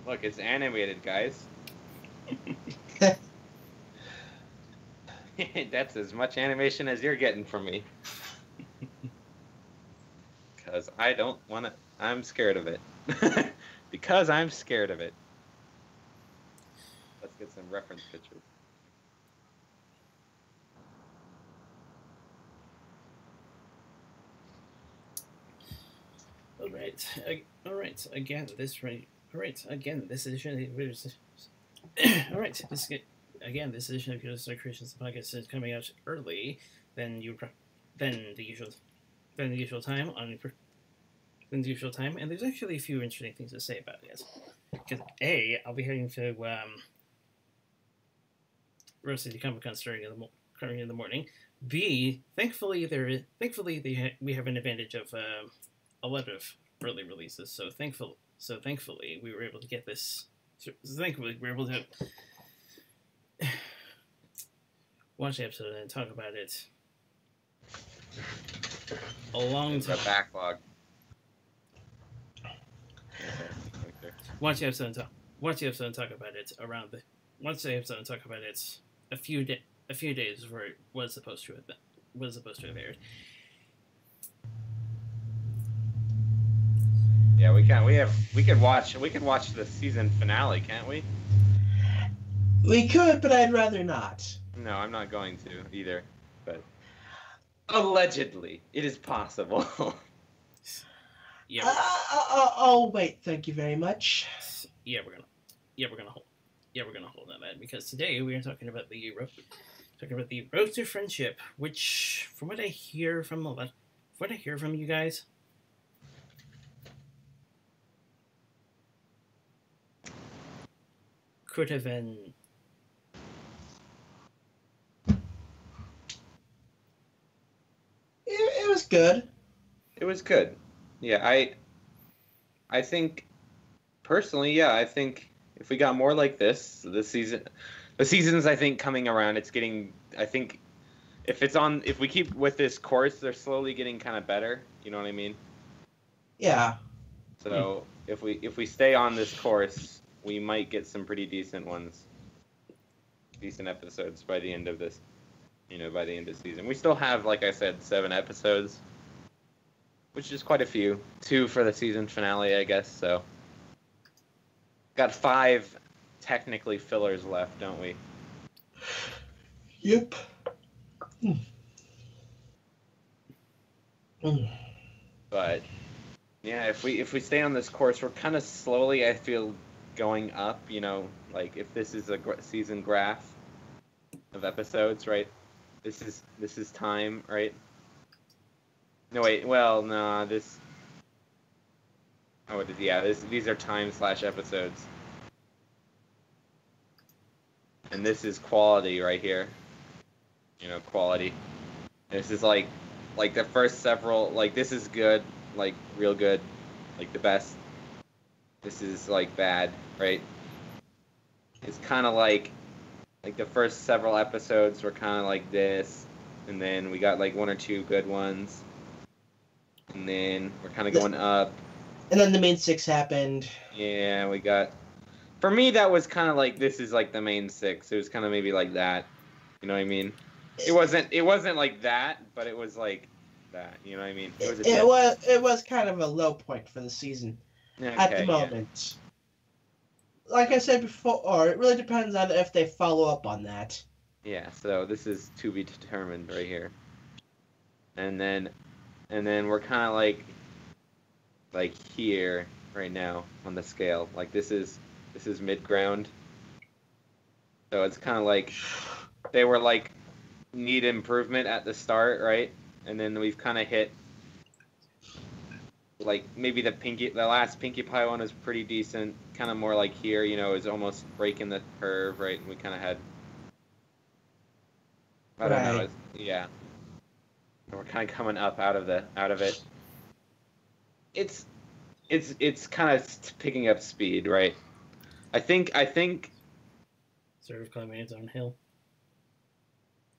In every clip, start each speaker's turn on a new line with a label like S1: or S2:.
S1: Look, it's animated, guys. That's as much animation as you're getting from me. Because I don't want to. I'm scared of it. Because I'm scared of it. Let's get some reference pictures.
S2: All right. Again, this right. All right. Again, this edition. All right. This edition of Yoda Soda Creations podcast is coming out early than the usual time than the usual time, and there's actually a few interesting things to say about it. Because I'll be heading to Rose City Comic Con starting in the morning. B, thankfully we have an advantage of a lot of early releases. So thankfully we were able to get this. Thankfully we were able to watch the episode and talk about it a long time.
S1: The backlog.
S2: Watch the episode and talk about it around the. Watch the episode and talk about it a few days where it was supposed to have aired.
S1: Yeah, we can. We could watch the season finale, can't we?
S3: We could, but I'd rather not.
S1: No, I'm not going to either. But allegedly, it is possible.
S2: Yeah.
S3: Oh wait, thank you very much.
S2: Yeah, we're gonna hold on that because today we are talking about the road to friendship, which, from what I hear from you guys, could have been.
S3: It was good.
S1: It was good. Yeah, I think personally, yeah, I think if we got more like this, the seasons I think coming around, it's getting. I think if we keep with this course, they're slowly getting kind of better. You know what I mean?
S3: Yeah.
S1: So if we stay on this course, we might get some pretty decent episodes by the end of this. By the end of the season, we still have, like I said, 7 episodes. Which is quite a few. 2 for the season finale, I guess, so. Got 5 technically fillers left, don't we?
S3: Yep.
S1: But, yeah, if we stay on this course, we're kind of slowly, I feel, going up, like if this is a season graph of episodes, right? This is time, right? No, wait. Well, no. This. Oh, it is. Yeah. These are time/episodes, and this is quality right here. Quality. This is like the first several. Like this is good, like real good, like the best. This is like bad, right? It's kind of like the first several episodes were kind of like this, and then we got like 1 or 2 good ones. And then we're kind of going up.
S3: And then the main 6 happened.
S1: Yeah, we got... For me, that was kind of like, this is like the main 6. It was kind of maybe like that. You know what I mean? It wasn't like that, but it was like that. You know what I mean?
S3: It was kind of a low point for the season at the moment. Yeah. Like I said before, it really depends on if they follow up on that.
S1: Yeah, so this is to be determined right here. And then we're kind of like here right now on the scale. Like this is mid ground. So it's kind of like they were like need improvement at the start, right? And then we've kind of hit like maybe the last Pinkie Pie one is pretty decent. Kind of more like here, is almost breaking the curve, right? And we kind of had. I don't know. Yeah. We're kind of coming up out of it. It's kind of picking up speed, right? I think.
S2: Sort of climbing its own hill.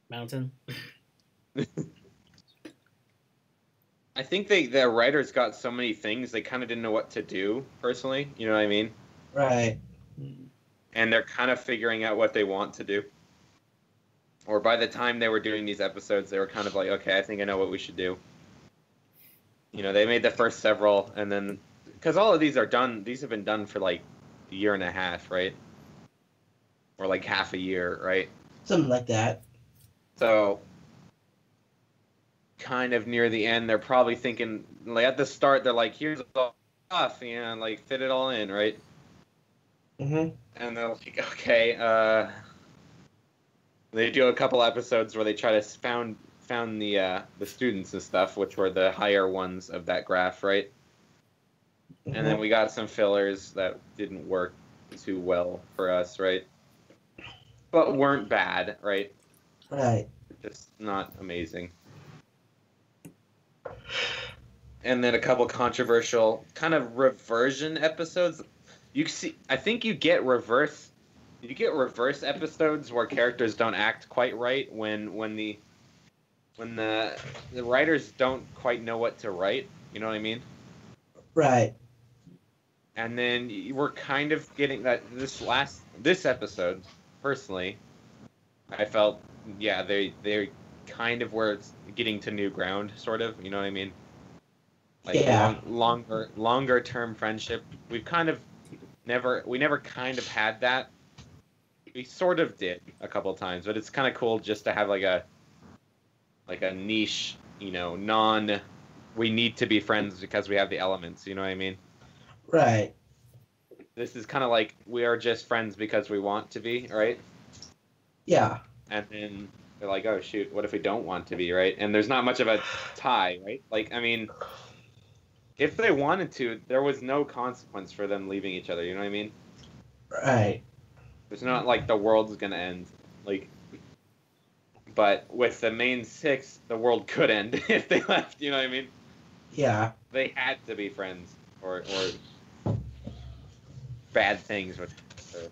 S2: Mountain.
S1: I think the writers got so many things they kind of didn't know what to do. Personally, you know what I mean?
S3: Right.
S1: And they're kind of figuring out what they want to do. Or by the time they were doing these episodes, they were kind of like, okay, I think I know what we should do. You know, they made the first several, and then because all of these are done, these have been done for like a year and a half, right? Or like half a year, right?
S3: Something like that.
S1: So, kind of near the end, they're probably thinking, like at the start, they're like, here's all stuff, you know, like fit it all in, right?
S3: Mm-hmm.
S1: And they're like, okay, they do a couple episodes where they try to found the students and stuff, which were the higher ones of that graph, right?
S3: Mm-hmm.
S1: And then we got some fillers that didn't work too well for us, right? But weren't bad, right?
S3: Right.
S1: Just not amazing. And then a couple controversial kind of reversion episodes. You see, I think you get reverse episodes where characters don't act quite right when the writers don't quite know what to write. You know what I mean?
S3: Right.
S1: And then we're kind of getting that this episode, personally, I felt, yeah, they kind of were getting to new ground, sort of. You know what I mean? Like
S3: Yeah.
S1: longer term friendship. We never kind of had that. We sort of did a couple times, but it's kind of cool just to have like a niche, you know, we need to be friends because we have the elements. You know what I mean?
S3: Right.
S1: This is kind of like we are just friends because we want to be, right?
S3: Yeah.
S1: And then they're like, oh shoot, what if we don't want to be, right? And there's not much of a tie, right? Like, I mean, if they wanted to, there was no consequence for them leaving each other. You know what I mean?
S3: Right.
S1: It's not like the world's gonna end. Like, but with the main six, the world could end if they left. You know what I mean?
S3: Yeah.
S1: They had to be friends, or bad things would occur.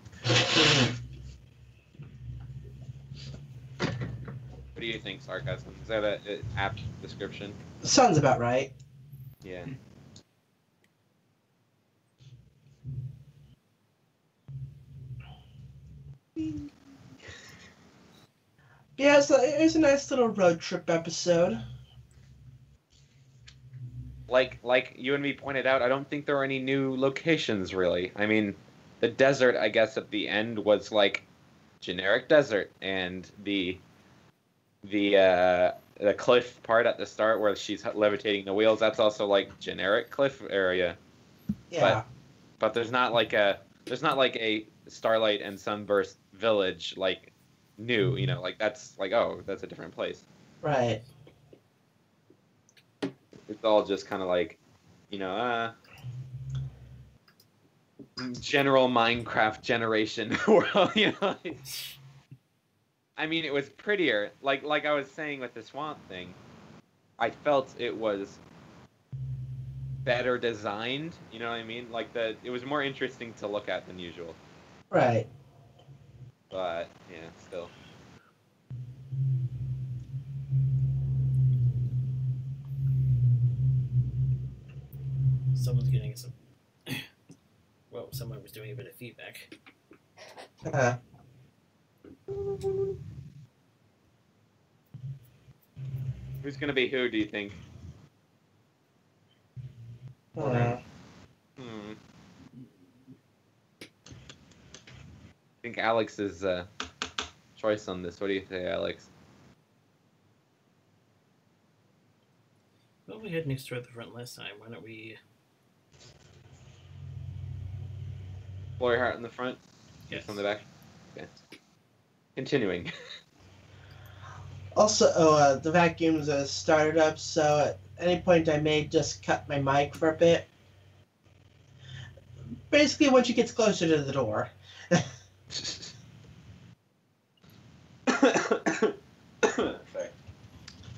S1: What do you think, sarcasm? Is that an apt description?
S3: Sounds about right.
S1: Yeah.
S3: Yeah, so it was a nice little road trip episode.
S1: Like you and me pointed out, I don't think there are any new locations really. I mean, the desert, I guess, at the end was like generic desert, and the cliff part at the start where she's levitating the wheels, that's also like generic cliff area.
S3: Yeah.
S1: But there's not like a Starlight and Sunburst village like new, you know, like that's like, oh, that's a different place.
S3: Right.
S1: It's all just kind of like, you know, general Minecraft generation world, you know. I mean, it was prettier. Like I was saying with the swamp thing, I felt it was better designed. You know what I mean? Like it was more interesting to look at than usual.
S3: Right.
S1: But yeah, still.
S2: Someone's getting some. Well, someone was doing a bit of feedback.
S1: Who's gonna be who? Do you think? I think Alex's choice on this. What do you think, Alex?
S2: Well, we had Nick start at the front last time. Why don't we?
S1: Lori Hart in the front.
S2: Yes.
S1: On the back. Okay. Continuing.
S3: Also, the vacuum's started up, so at any point I may just cut my mic for a bit. Basically, once you get closer to the door.
S1: Sorry.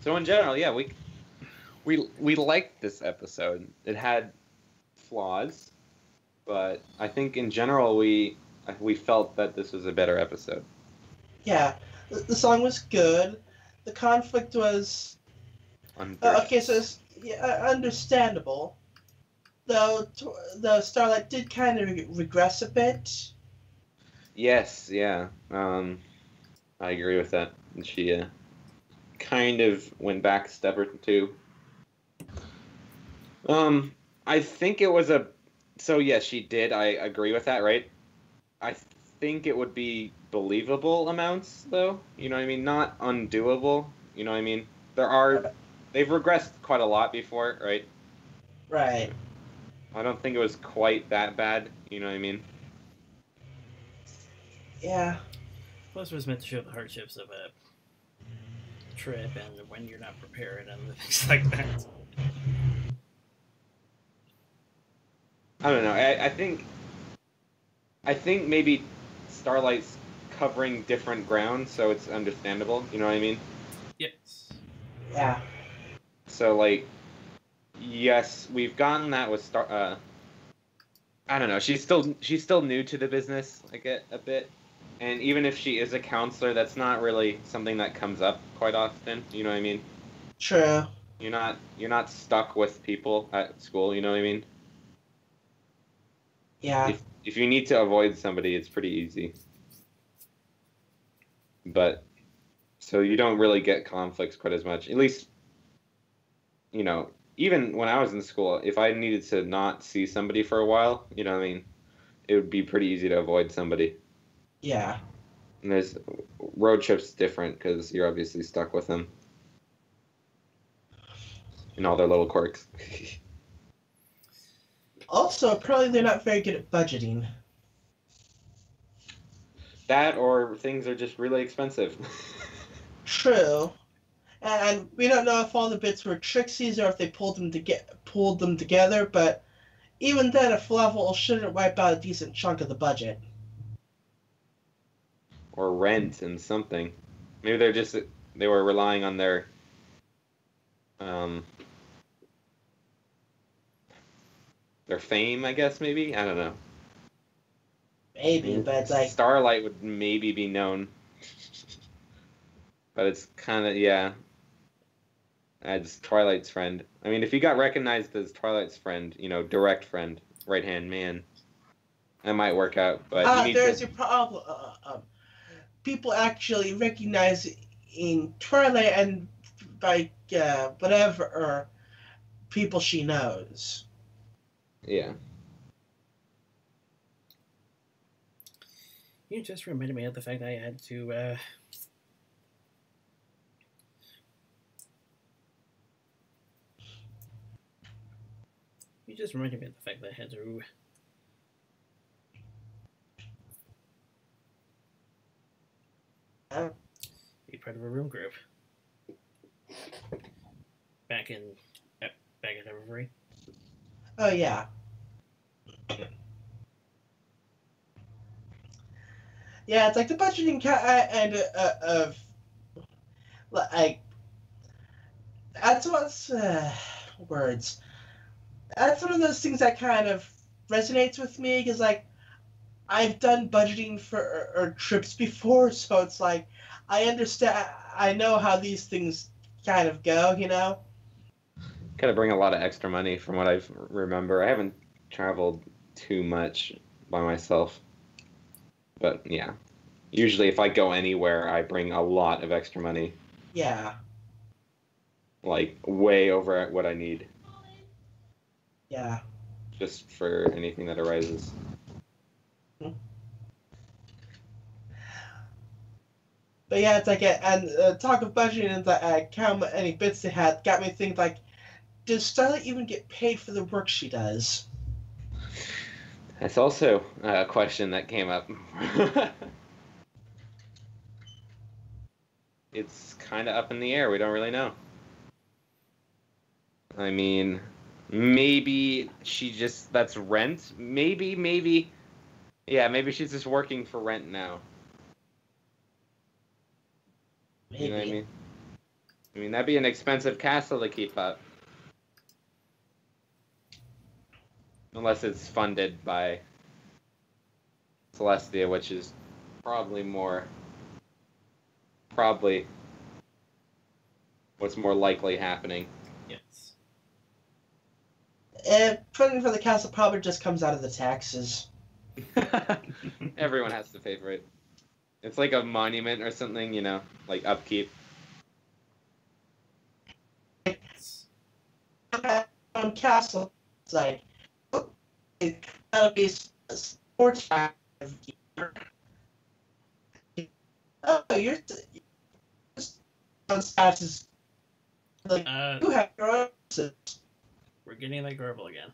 S1: So in general, yeah, we liked this episode. It had flaws, but I think in general we felt that this was a better episode.
S3: Yeah, the song was good. The conflict was okay. So yeah, understandable. Though, though Starlight did kind of regress a bit.
S1: Yes, yeah. I agree with that. She kind of went back a step or two. I think it was a. So yes, she did. I agree with that, right? I think it would be believable amounts, though. You know what I mean? Not undoable. You know what I mean? There are. They've regressed quite a lot before, right?
S3: Right.
S1: I don't think it was quite that bad. You know what I mean?
S3: Yeah.
S2: Plus, it was meant to show the hardships of a trip and when you're not prepared and things like that.
S1: I don't know. I think maybe Starlight's covering different ground, so it's understandable. You know what I mean?
S2: Yes.
S3: Yeah.
S1: So like, yes, we've gotten that with Star. I don't know. She's still new to the business, I get a bit, and even if she is a counselor, that's not really something that comes up quite often. You know what I mean?
S3: True.
S1: You're not stuck with people at school. You know what I mean?
S3: Yeah.
S1: If you need to avoid somebody, it's pretty easy. But so you don't really get conflicts quite as much. At least, even when I was in school, if I needed to not see somebody for a while, you know what I mean, it would be pretty easy to avoid somebody.
S3: Yeah.
S1: And there's road trips different because you're obviously stuck with them and all their little quirks.
S3: Also, apparently they're not very good at budgeting.
S1: That or things are just really expensive.
S3: True. And we don't know if all the bits were Trixie's or if they pulled them together, but even then, a level shouldn't wipe out a decent chunk of the budget.
S1: Or rent and something. Maybe they were relying on um their fame, I guess. Maybe I don't know.
S3: Maybe, but it's like,
S1: Starlight would maybe be known, but it's kind of, yeah, as Twilight's friend. I mean, if you got recognized as Twilight's friend, direct friend, right hand man, that might work out. But you need
S3: there's
S1: to.
S3: a problem. People actually recognize in Twilight and by whatever people she knows.
S1: Yeah.
S2: You just reminded me of the fact that I had to. You just reminded me of the fact that I had to. Be part of a room group. Back in Evergreen.
S3: Oh yeah. Yeah, it's like the budgeting and of like that's what's words. That's one of those things that kind of resonates with me because like I've done budgeting for trips before, so it's like I understand. I know how these things kind of go.
S1: Got to bring a lot of extra money from what I remember. I haven't traveled too much by myself, but yeah. Usually, if I go anywhere, I bring a lot of extra money.
S3: Yeah.
S1: Like way over what I need.
S3: Yeah.
S1: Just for anything that arises.
S3: But yeah, it's like, and talk of budgeting and how many bits they had got me thinking like, does Starlight even get paid for the work she does?
S1: That's also a question that came up. It's kind of up in the air. We don't really know. I mean, maybe that's rent. Maybe. Yeah, maybe she's just working for rent now.
S3: Maybe.
S1: You know what I mean? I mean, that'd be an expensive castle to keep up. Unless it's funded by Celestia, which is probably what's more likely happening.
S2: Yes.
S3: Funding for the castle probably just comes out of the taxes.
S1: Everyone has to pay for it. It's like a monument or something, you know, like upkeep.
S3: Castle, it's like it gotta be a sports year. Oh, you're on status. Like you have your own.
S2: We're getting that garble again.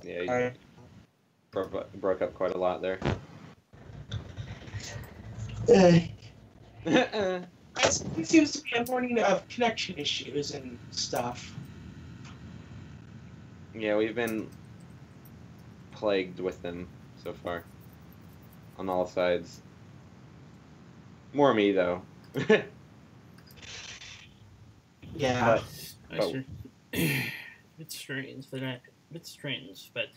S1: Yeah, you broke up quite a lot there.
S3: It seems to be a morning of connection issues and stuff.
S1: Yeah, we've been plagued with them so far. On all sides. More me, though.
S3: Yeah.
S2: It's strange that it's strange that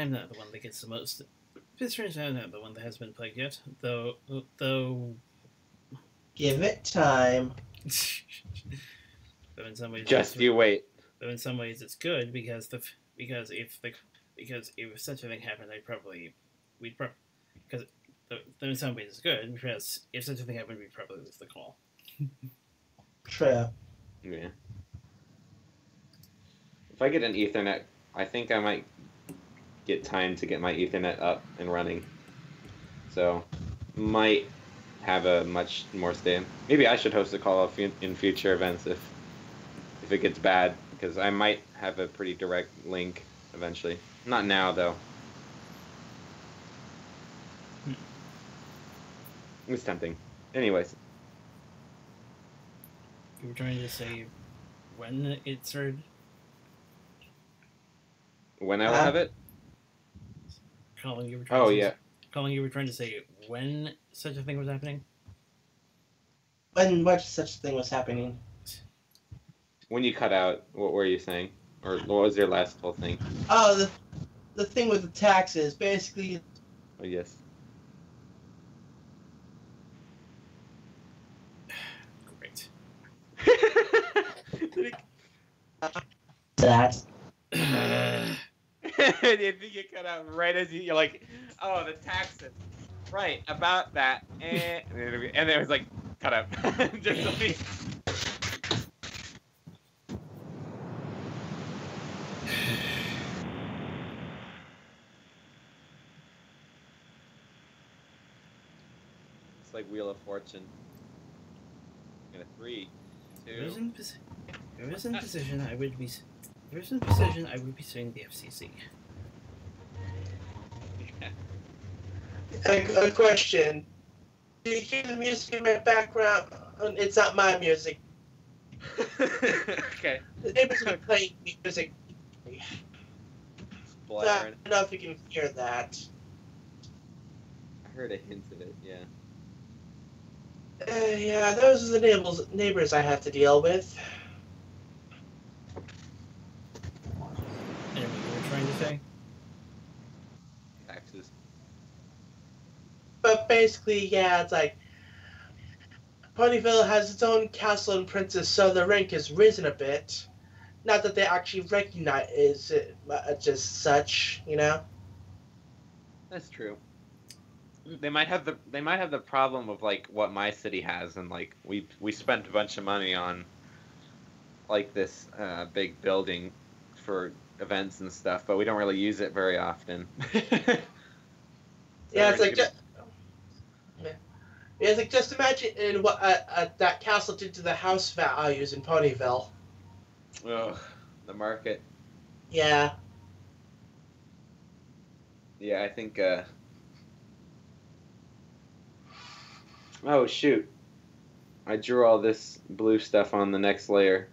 S2: I'm not the one that gets the most. It's strange that I'm not the one that has been plagued yet, though.
S3: Give it time.
S2: Though in some ways,
S1: you wait.
S2: Though in some ways, it's good because if such a thing happened, because though in some ways it's good because if such a thing happened, we'd probably lose the call.
S3: True.
S1: Yeah. If I get an Ethernet, I think I might get time to get my Ethernet up and running. So, might have a much more stay. Maybe I should host a call in future events if it gets bad, because I might have a pretty direct link eventually. Not now, though. It's tempting. Anyways.
S2: You were trying to say when it started?
S1: When I will have it?
S2: Colin, you were trying
S1: yeah.
S2: Colin, you were trying to say when such a thing was happening?
S3: When what such thing was happening?
S1: When you cut out, what were you saying? Or what was your last whole thing?
S3: Oh, the thing with the taxes, basically.
S1: Oh, yes.
S2: Great.
S3: That.
S1: You think you cut out right as you're like, oh, the taxes. Right, about that. And then it was like, cut out. Just so we... It's like Wheel of Fortune. In a 3, 2.
S2: If I was in position, I would be suing the FCC.
S3: A question. Do you hear the music in my background? It's not my music.
S1: Okay.
S3: The neighbors are playing music. I don't know if you can hear that.
S1: I heard a hint of it, yeah.
S3: Yeah, those are the neighbors I have to deal with.
S2: And what you were trying to say?
S1: Taxes.
S3: But basically, yeah, it's like Ponyville has its own castle and princess, so the rank has risen a bit. Not that they actually recognize it just such, you know.
S1: That's true. They might have the problem of like what my city has, and like we spent a bunch of money on like this big building for events and stuff, but we don't really use it very often.
S3: Yeah, it's like it's like just imagine what that castle did to the house values in Ponyville.
S1: Ugh, the market.
S3: Yeah.
S1: Yeah, I think. Oh shoot! I drew all this blue stuff on the next layer.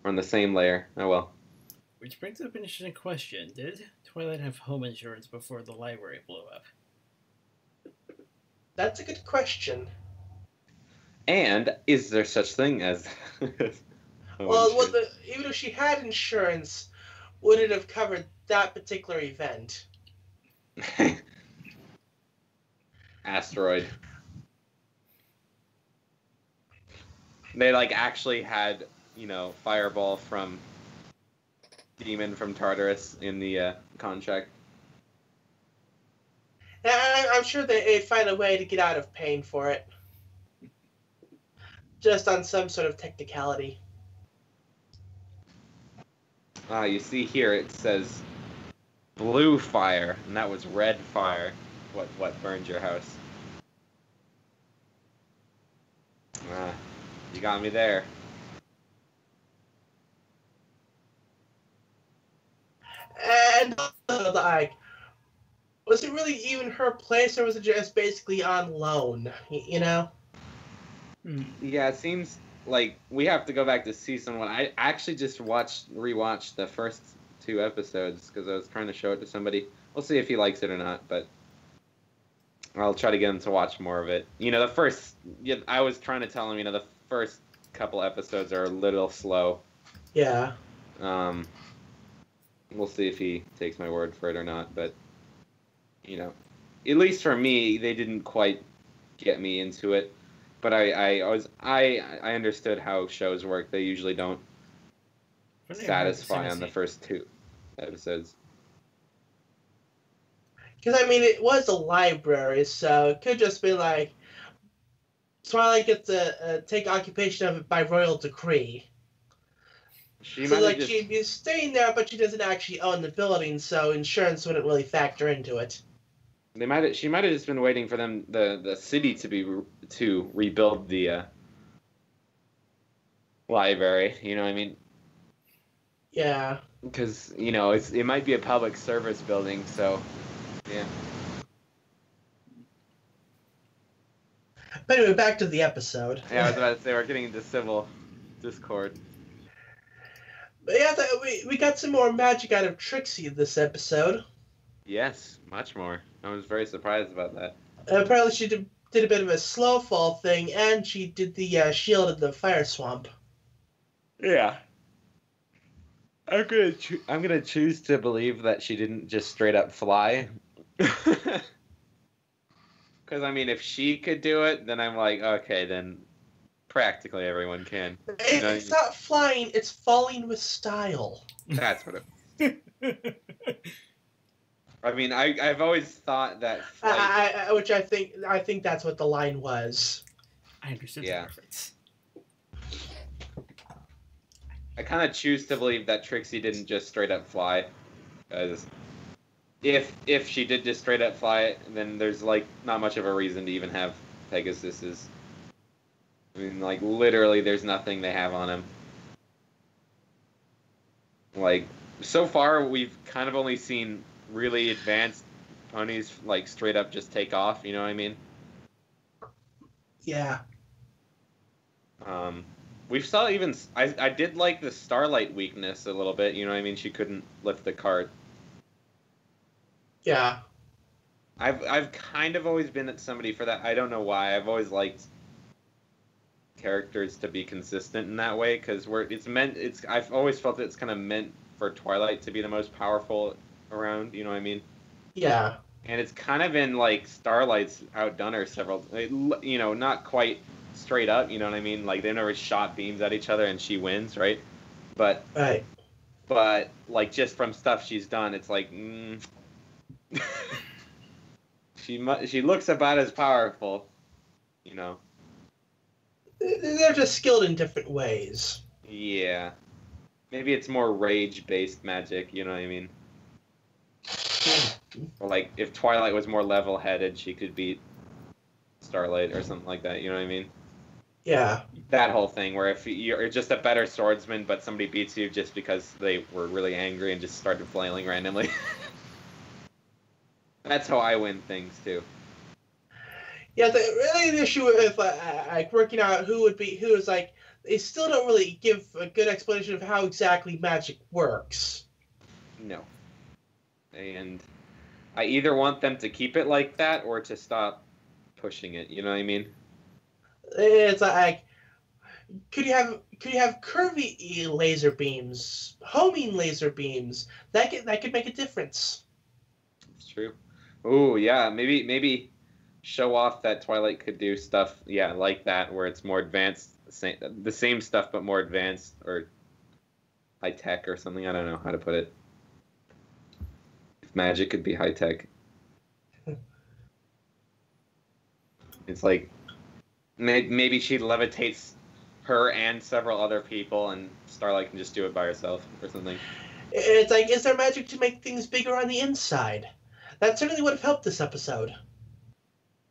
S1: On the same layer. Oh well.
S2: Which brings up an interesting question. Did Twilight have home insurance before the library blew up?
S3: That's a good question.
S1: And is there such thing as?
S3: Well, even if she had insurance, would it have covered that particular event?
S1: Asteroid. They like actually had fireball from demon from Tartarus in the contract.
S3: I'm sure they'd find a way to get out of paying for it. Just on some sort of technicality.
S1: You see here it says blue fire, and that was red fire. What burned your house? You got me there.
S3: And like, was it really even her place, or was it just basically on loan? You know?
S1: Yeah, it seems like we have to go back to season 1. I actually just rewatched the first 2 episodes because I was trying to show it to somebody. We'll see if he likes it or not, but I'll try to get him to watch more of it. I was trying to tell him, the first couple episodes are a little slow.
S3: Yeah.
S1: We'll see if he takes my word for it or not, but at least for me, they didn't quite get me into it. But I understood how shows work. They usually don't satisfy on the first 2 episodes.
S3: Because, it was a library, so it could just be like, Twilight gets to take occupation of it by royal decree. She'd be staying there, but she doesn't actually own the building, so insurance wouldn't really factor into it.
S1: She might have just been waiting for them, the city to rebuild the library. You know what I mean?
S3: Yeah.
S1: Because it might be a public service building, so yeah.
S3: But anyway, back to the episode.
S1: Yeah, I was about to say we're getting into civil discord.
S3: But yeah, we got some more magic out of Trixie this episode.
S1: Yes, much more. I was very surprised about that.
S3: Apparently she did a bit of a slow fall thing, and she did the shield in the fire swamp.
S1: Yeah. I'm gonna choose to believe that she didn't just straight up fly. Because if she could do it, then I'm like, okay, then practically everyone can.
S3: It's not flying; it's falling with style.
S1: That's what it. I've always thought that flight...
S3: which I think that's what the line was.
S2: I understood the reference.
S1: I kind of choose to believe that Trixie didn't just straight up fly, because if she did just straight up fly, then there's not much of a reason to even have Pegasus's. Literally, there's nothing they have on him. So far we've kind of only seen really advanced ponies straight up just take off, you know what I mean?
S3: Yeah.
S1: We saw even I did like the Starlight weakness a little bit, you know what I mean? She couldn't lift the cart.
S3: Yeah.
S1: I've kind of always been at somebody for that. I don't know why. I've always liked characters to be consistent in that way, because I've always felt that it's kind of meant for Twilight to be the most powerful around, you know what I mean?
S3: Yeah.
S1: And it's kind of been Starlight's outdone her several, not quite straight up, you know what I mean? They never shot beams at each other and she wins, right? But
S3: right.
S1: But just from stuff she's done, it's she looks about as powerful,
S3: They're just skilled in different ways.
S1: Yeah. Maybe it's more rage-based magic, you know what I mean? Or if Twilight was more level-headed, she could beat Starlight or something like that, you know what I mean?
S3: Yeah.
S1: That whole thing where if you're just a better swordsman, but somebody beats you just because they were really angry and just started flailing randomly. That's how I win things, too.
S3: Yeah, the issue with working out who is they still don't really give a good explanation of how exactly magic works.
S1: No. And I either want them to keep it like that or to stop pushing it, you know what I mean?
S3: It's could you have curvy laser beams, homing laser beams? That could make a difference.
S1: It's true. Oh yeah, maybe show off that Twilight could do stuff, yeah, like that, where it's more advanced, the same stuff but more advanced or high tech or something. I don't know how to put it. If magic could be high tech, it's like maybe she levitates her and several other people, and Starlight can just do it by herself or something.
S3: It's like, is there magic to make things bigger on the inside? That certainly would have helped this episode.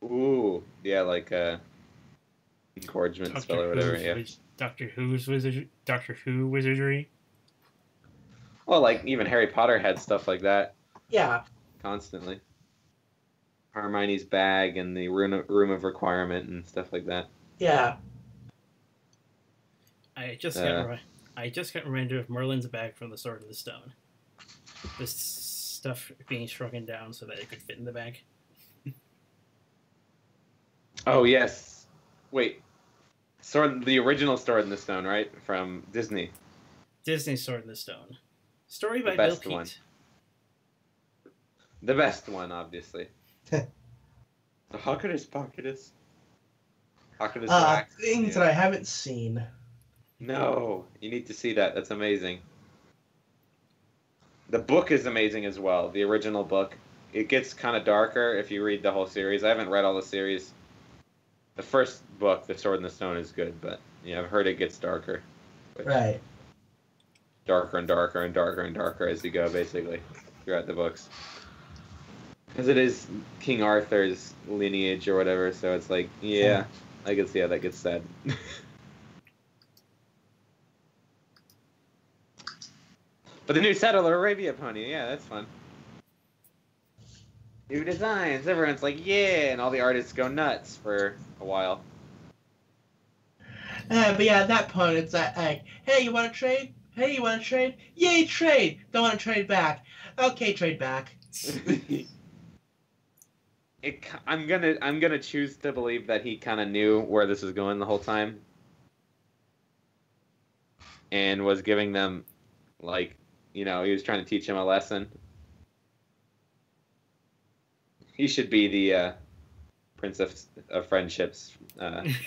S1: Ooh, yeah, like encouragement spell or whatever. Yeah.
S2: Doctor Who wizardry.
S1: Well, like even Harry Potter had stuff like that
S3: Yeah.
S1: constantly. Hermione's bag and the room of requirement and stuff like that.
S3: Yeah.
S2: I just got reminded of Merlin's bag from the Sword in the Stone. This stuff being shrunken down so that it could fit in the bag.
S1: Oh yes. Wait. The original Sword in the Stone, right? From Disney.
S2: Disney Sword in the Stone. Story by
S1: The
S2: Bill
S1: best
S2: Pete.
S1: one. The best one, obviously. The Hocketus Pocketus. Hocketus Wax.
S3: Things that I haven't seen.
S1: No, you need to see that. That's amazing. The book is amazing as well. The original book. It gets kind of darker if you read the whole series. I haven't read all the series. The first book, The Sword in the Stone, is good, but yeah, I've heard it gets darker.
S3: Right.
S1: Darker and darker and darker and darker as you go, basically, throughout the books. Because it is King Arthur's lineage or whatever, so it's like, yeah, I can see how that gets sad. But the new Settler Arabia pony, yeah, that's fun. New designs, everyone's like, yeah, and all the artists go nuts for a while.
S3: But yeah, at that point, it's like, hey, you want to trade? Hey, you want to trade? Yay, trade! Don't want to trade back. Okay, trade back.
S1: I'm gonna choose to believe that he kind of knew where this was going the whole time, and was giving them, like, he was trying to teach him a lesson. He should be the Prince of Friendship's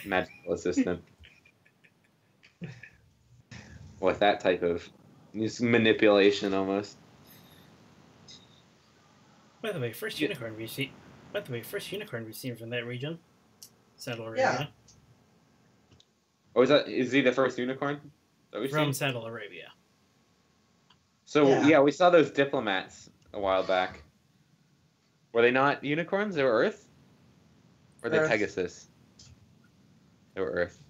S1: magical assistant. With that type of manipulation, almost.
S2: By the way, first unicorn we've seen from that region. Saddle Arabia.
S3: Yeah.
S1: Oh, is he the first unicorn that we've
S2: From
S1: seen?
S2: Saddle Arabia.
S1: So
S3: Yeah.
S1: we saw those diplomats a while back. Were they not unicorns? They were Earth? Or they
S3: Earth.
S1: Pegasus? They were Earth.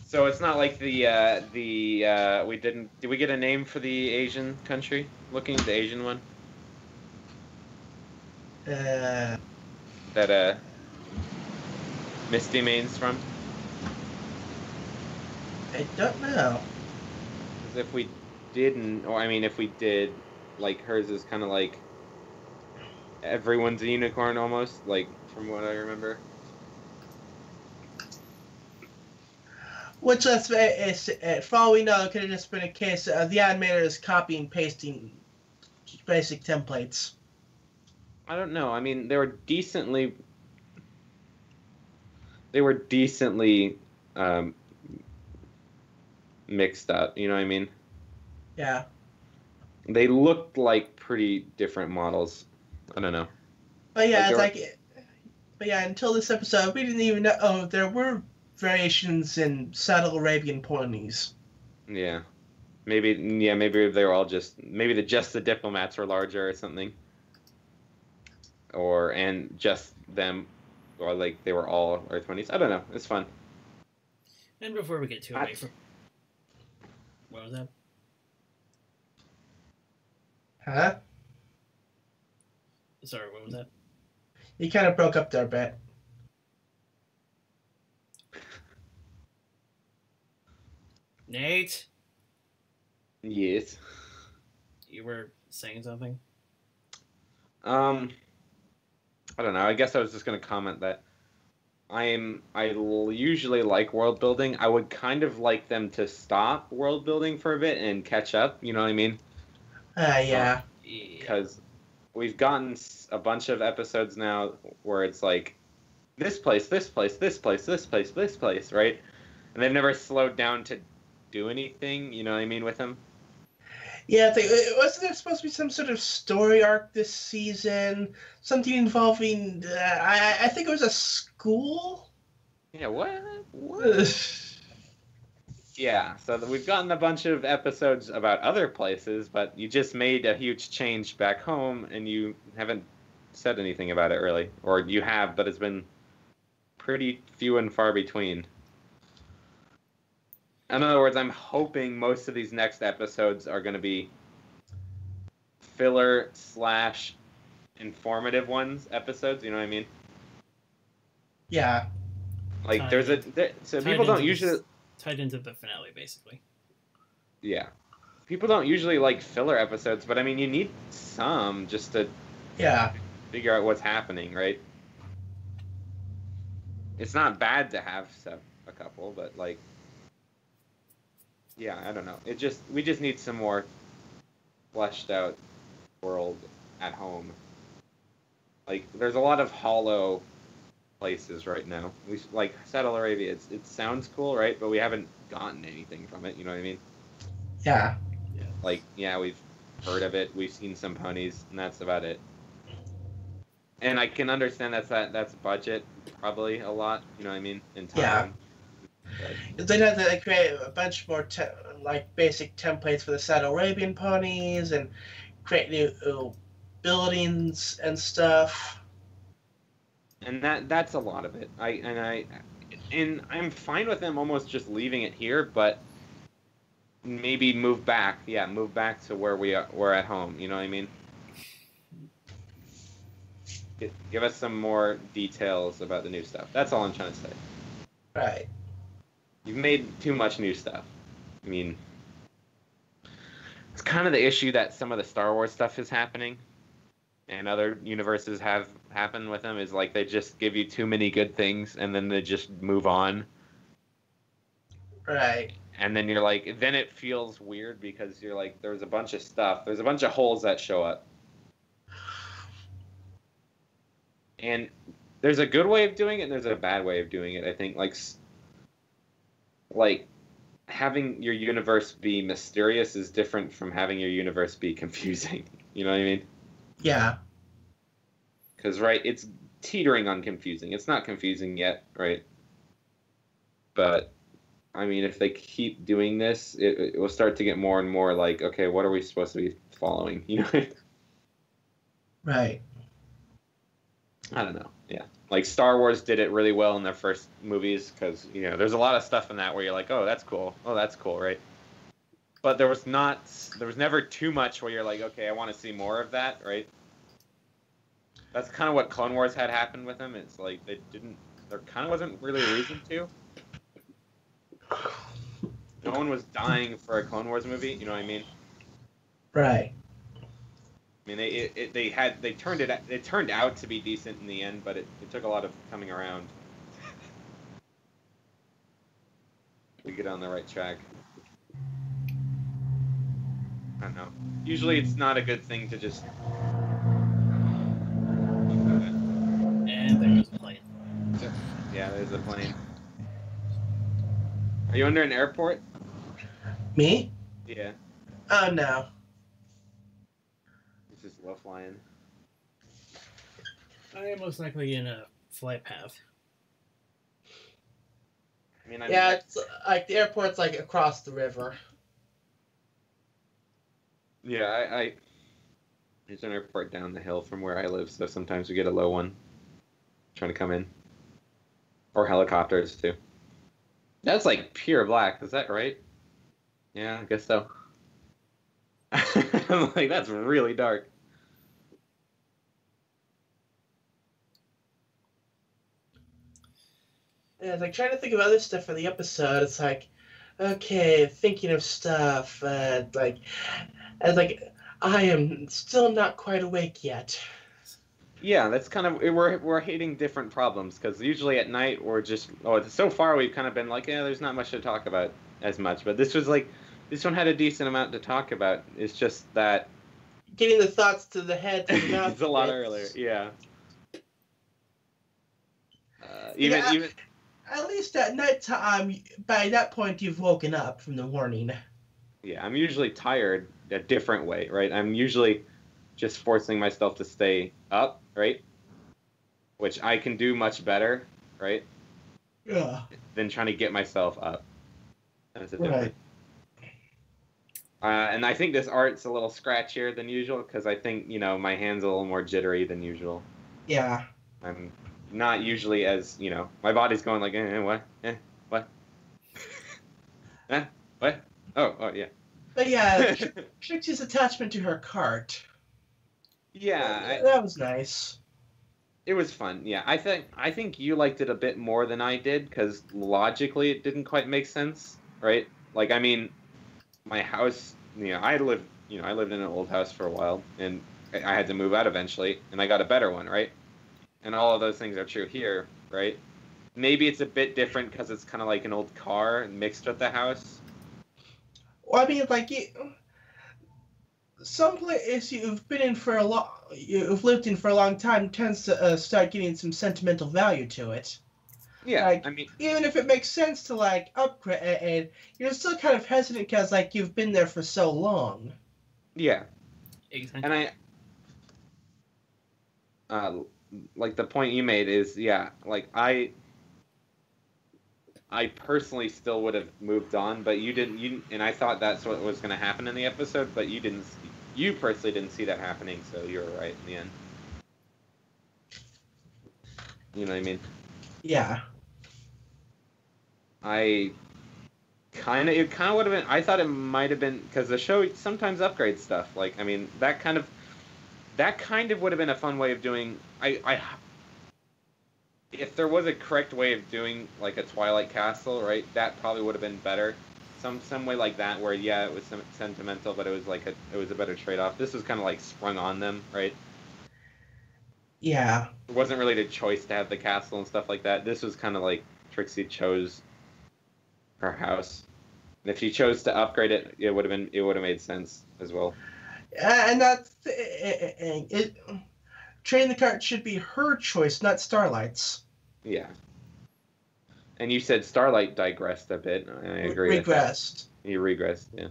S1: So it's not like did we get a name for the Asian country? The Asian one? That Misty Main's from?
S3: I don't know.
S1: 'Cause if we didn't, or I mean if we did, like hers is kind of like everyone's a unicorn almost, like from what I remember.
S3: Which, for all we know, it could have just been a case of the animators copying and pasting basic templates.
S1: I don't know. I mean, they were decently mixed up. You know what I mean?
S3: Yeah.
S1: They looked like pretty different models. I don't know.
S3: But yeah,
S1: Like
S3: until this episode, we didn't even know there were variations in Saddle Arabian ponies.
S1: Yeah. Maybe they were all just the diplomats were larger or something. And just them, or like they were all Earth ponies. I don't know. It's fun.
S2: And before we get too away from... What was that?
S3: Huh?
S2: Sorry, what was that?
S3: You kind of broke up there a bit.
S2: Nate?
S1: Yes.
S2: You were saying something?
S1: I don't know. I guess I was just going to comment that I usually like world building. I would kind of like them to stop world building for a bit and catch up. You know what I mean?
S3: Yeah.
S1: Because we've gotten a bunch of episodes now where it's like this place, this place, this place, this place, this place, right? And they've never slowed down to do anything, you know what I mean, with him?
S3: Yeah, wasn't there supposed to be some sort of story arc this season? Something involving, I think it was a school?
S1: Yeah, what? Yeah, so we've gotten a bunch of episodes about other places, but you just made a huge change back home, and you haven't said anything about it, really. Or you have, but it's been pretty few and far between. In other words, I'm hoping most of these next episodes are going to be filler / informative episodes, you know what I mean?
S3: Yeah.
S1: Like, so people don't usually...
S2: Tied into the finale, basically.
S1: Yeah. People don't usually like filler episodes, but I mean, you need some just to figure out what's happening, right? It's not bad to have a couple, but like, yeah, I don't know. We just need some more fleshed out world at home. Like, there's a lot of hollow places right now. We like Saddle Arabia. It sounds cool, right? But we haven't gotten anything from it. You know what I mean?
S3: Yeah.
S1: Like, yeah, we've heard of it. We've seen some ponies, and that's about it. And I can understand that's budget probably a lot. You know what I mean? In time.
S3: Yeah.
S1: But
S3: They'd have to create a bunch more basic templates for the Saddle Arabian ponies and create new buildings and stuff.
S1: And that's a lot of it. I'm fine with them almost just leaving it here, but maybe move back. Yeah, move back to where we're at home. You know what I mean? Give us some more details about the new stuff. That's all I'm trying to say.
S3: Right.
S1: You've made too much new stuff. I mean, it's kind of the issue that some of the Star Wars stuff is happening, and other universes have happened with them, is like they just give you too many good things, and then they just move on.
S3: Right.
S1: And then you're like, then it feels weird because you're like, there's a bunch of stuff. There's a bunch of holes that show up. And there's a good way of doing it, and there's a bad way of doing it, I think. Like having your universe be mysterious is different from having your universe be confusing. You know what I mean?
S3: Yeah.
S1: Because, right, it's teetering on confusing. It's not confusing yet, right? But, I mean, if they keep doing this, it will start to get more and more like, okay, what are we supposed to be following? You know?
S3: Right.
S1: I don't know. Yeah. Like, Star Wars did it really well in their first movies because, you know, there's a lot of stuff in that where you're like, oh, that's cool. Oh, that's cool, right? But there was never too much where you're like, okay, I want to see more of that, right? That's kind of what Clone Wars had happened with them. It's like there kind of wasn't really a reason to. No one was dying for a Clone Wars movie, you know what I mean?
S3: Right.
S1: I mean, they turned out to be decent in the end, but it took a lot of coming around to get on the right track. I don't know. Usually it's not a good thing to just...
S2: And there's a plane.
S1: Yeah, there's a plane. Are you under an airport?
S3: Me?
S1: Yeah.
S3: Oh, no.
S1: This is low flying.
S2: I am most likely in a flight path.
S1: I mean,
S3: Yeah, it's like the airport's like across the river.
S1: Yeah, there's an airport down the hill from where I live, so sometimes we get a low one trying to come in. Or helicopters, too. That's like pure black, is that right? Yeah, I guess so. I'm like, that's really dark.
S3: Yeah, it's like trying to think of other stuff for the episode. It's like, okay, thinking of stuff, and like I am still not quite awake yet.
S1: Yeah, that's kind of we're hitting different problems because usually at night we're just so far we've kind of been like, yeah, there's not much to talk about as much, but this one had a decent amount to talk about. It's just that
S3: getting the thoughts to the head to the mouth.
S1: It's a lot
S3: bits.
S1: earlier. Yeah.
S3: Yeah,
S1: Even
S3: at least at nighttime, by that point you've woken up from the morning.
S1: yeah, I'm usually tired a different way, right? I'm usually just forcing myself to stay up, right? Which I can do much better, right?
S3: Yeah.
S1: Than trying to get myself up. That's a
S3: Right.
S1: difference. And I think this art's a little scratchier than usual because I think, my hand's a little more jittery than usual.
S3: Yeah.
S1: I'm not usually as, my body's going like, what? What? What? Oh, yeah.
S3: But yeah, Trixie's attachment to her cart.
S1: Yeah,
S3: That was nice.
S1: it was fun. Yeah, I think you liked it a bit more than I did because logically it didn't quite make sense, right? Like, I mean, my house, I lived in an old house for a while, and I had to move out eventually, and I got a better one, right? And all of those things are true here, right? Maybe it's a bit different because it's kind of like an old car mixed with the house.
S3: Well, I mean, like some place you've been in for a long, you've lived in for a long time tends to start getting some sentimental value to it.
S1: Yeah,
S3: Like,
S1: I mean,
S3: even if it makes sense to like upgrade, you're still kind of hesitant because like you've been there for so long.
S1: yeah,
S2: Exactly.
S1: and uh, like the point you made is, yeah, like I personally still would have moved on, but you didn't. And I thought that's what was going to happen in the episode, but you didn't. You personally didn't see that happening, so you were right in the end. You know what I mean?
S3: Yeah.
S1: It kind of would have been. I thought it might have been because the show sometimes upgrades stuff. Like, I mean, that kind of would have been a fun way of doing. If there was a correct way of doing like a Twilight Castle, right? That probably would have been better. Some way like that, where yeah, it was sentimental, but it was a better trade off. This was kind of like sprung on them, right?
S3: Yeah.
S1: It wasn't really the choice to have the castle and stuff like that. This was kind of like Trixie chose her house, and if she chose to upgrade it, it would have made sense as well.
S3: And that's it. Train the cart should be her choice, not Starlight's.
S1: Yeah. And you said Starlight digressed a bit. I agree with that.
S3: Regressed.
S1: You regressed, yeah.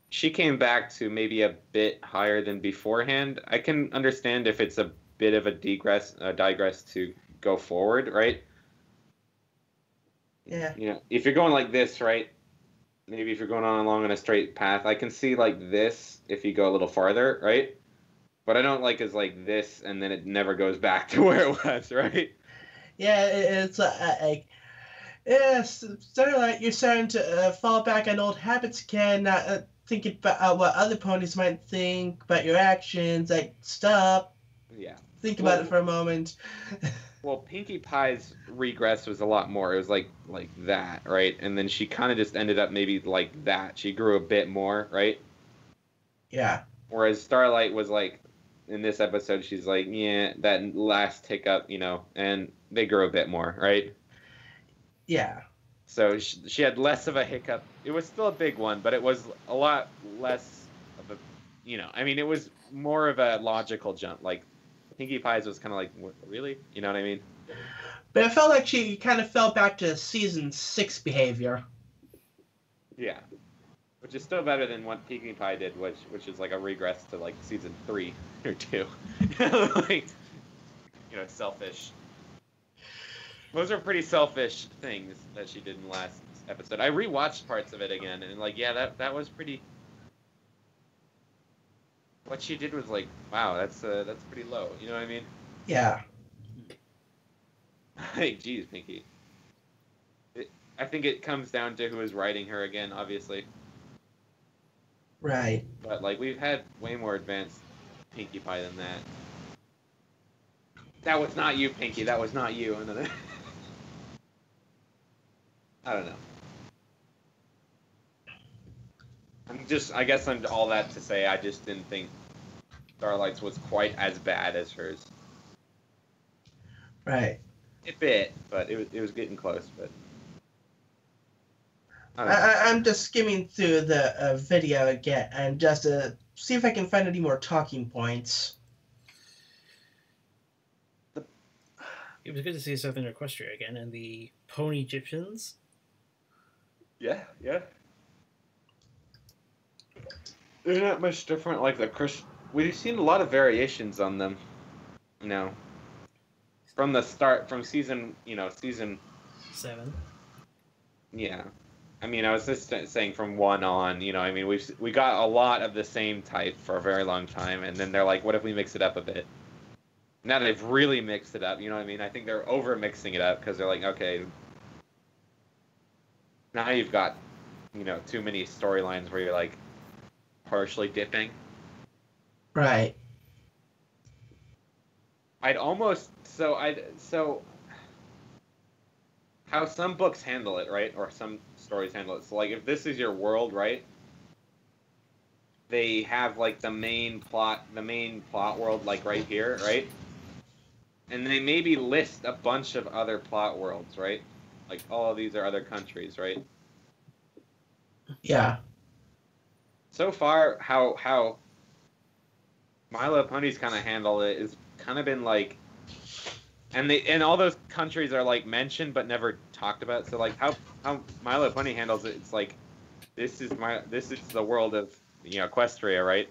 S1: She came back to maybe a bit higher than beforehand. I can understand if it's a bit of a digress to go forward, right?
S3: Yeah.
S1: If you're going like this, right? Maybe if you're going along a straight path, I can see like this if you go a little farther, right? What I don't like is like this, and then it never goes back to where it was, right?
S3: Yeah, it's like, yes, Starlight, you're starting to fall back on old habits again, not thinking about what other ponies might think about your actions. Like, stop.
S1: Yeah.
S3: Think about it for a moment.
S1: Well, Pinkie Pie's regress was a lot more. It was like that, right? And then she kind of just ended up maybe like that. She grew a bit more, right?
S3: Yeah.
S1: Whereas Starlight was like, in this episode, she's like, yeah, that last hiccup, and they grew a bit more, right?
S3: Yeah.
S1: So she had less of a hiccup. It was still a big one, but it was a lot less of a, I mean, it was more of a logical jump. Like, Pinkie Pie's was kind of like, really? You know what I mean?
S3: But it felt like she kind of fell back to season 6 behavior.
S1: Yeah. Which is still better than what Pinkie Pie did, which is like a regress to like season 3 or 2. Like, selfish. Those are pretty selfish things that she did in the last episode. I rewatched parts of it again, and like, yeah, that was pretty. What she did was like, wow, that's pretty low. You know what I mean?
S3: Yeah.
S1: Hey, geez, Pinkie. I think it comes down to who is writing her again, obviously.
S3: Right.
S1: But like, we've had way more advanced Pinkie Pie than that. That was not you, Pinkie. That was not you. I don't know. I guess I'm all that to say, I just didn't think Starlight's was quite as bad as hers.
S3: Right.
S1: A bit, but it was getting close. I don't know.
S3: I'm just skimming through the video again and just to see if I can find any more talking points.
S2: It was good to see Southern Equestria again and the Pony Egyptians.
S1: Yeah, yeah. They're not much different. Like we've seen a lot of variations on them. You know, from the start, from season. Season.
S2: 7.
S1: Yeah. I mean, I was just saying from 1 on. I mean, we got a lot of the same type for a very long time, and then they're like, what if we mix it up a bit? Now they've really mixed it up. You know what I mean? I think they're over mixing it up because they're like, okay, now you've got, too many storylines where you're like partially dipping.
S3: Right.
S1: So how some books handle it, right? Or some stories handle it. So like if this is your world, right? They have like the main plot world like right here, right? And they maybe list a bunch of other plot worlds, right? Like all of these are other countries, right?
S3: Yeah.
S1: So far, how My Little Ponies kind of handle it is kind of been like, and all those countries are like mentioned but never talked about. So like how My Little Pony handles it, it's like this is the world of Equestria, right?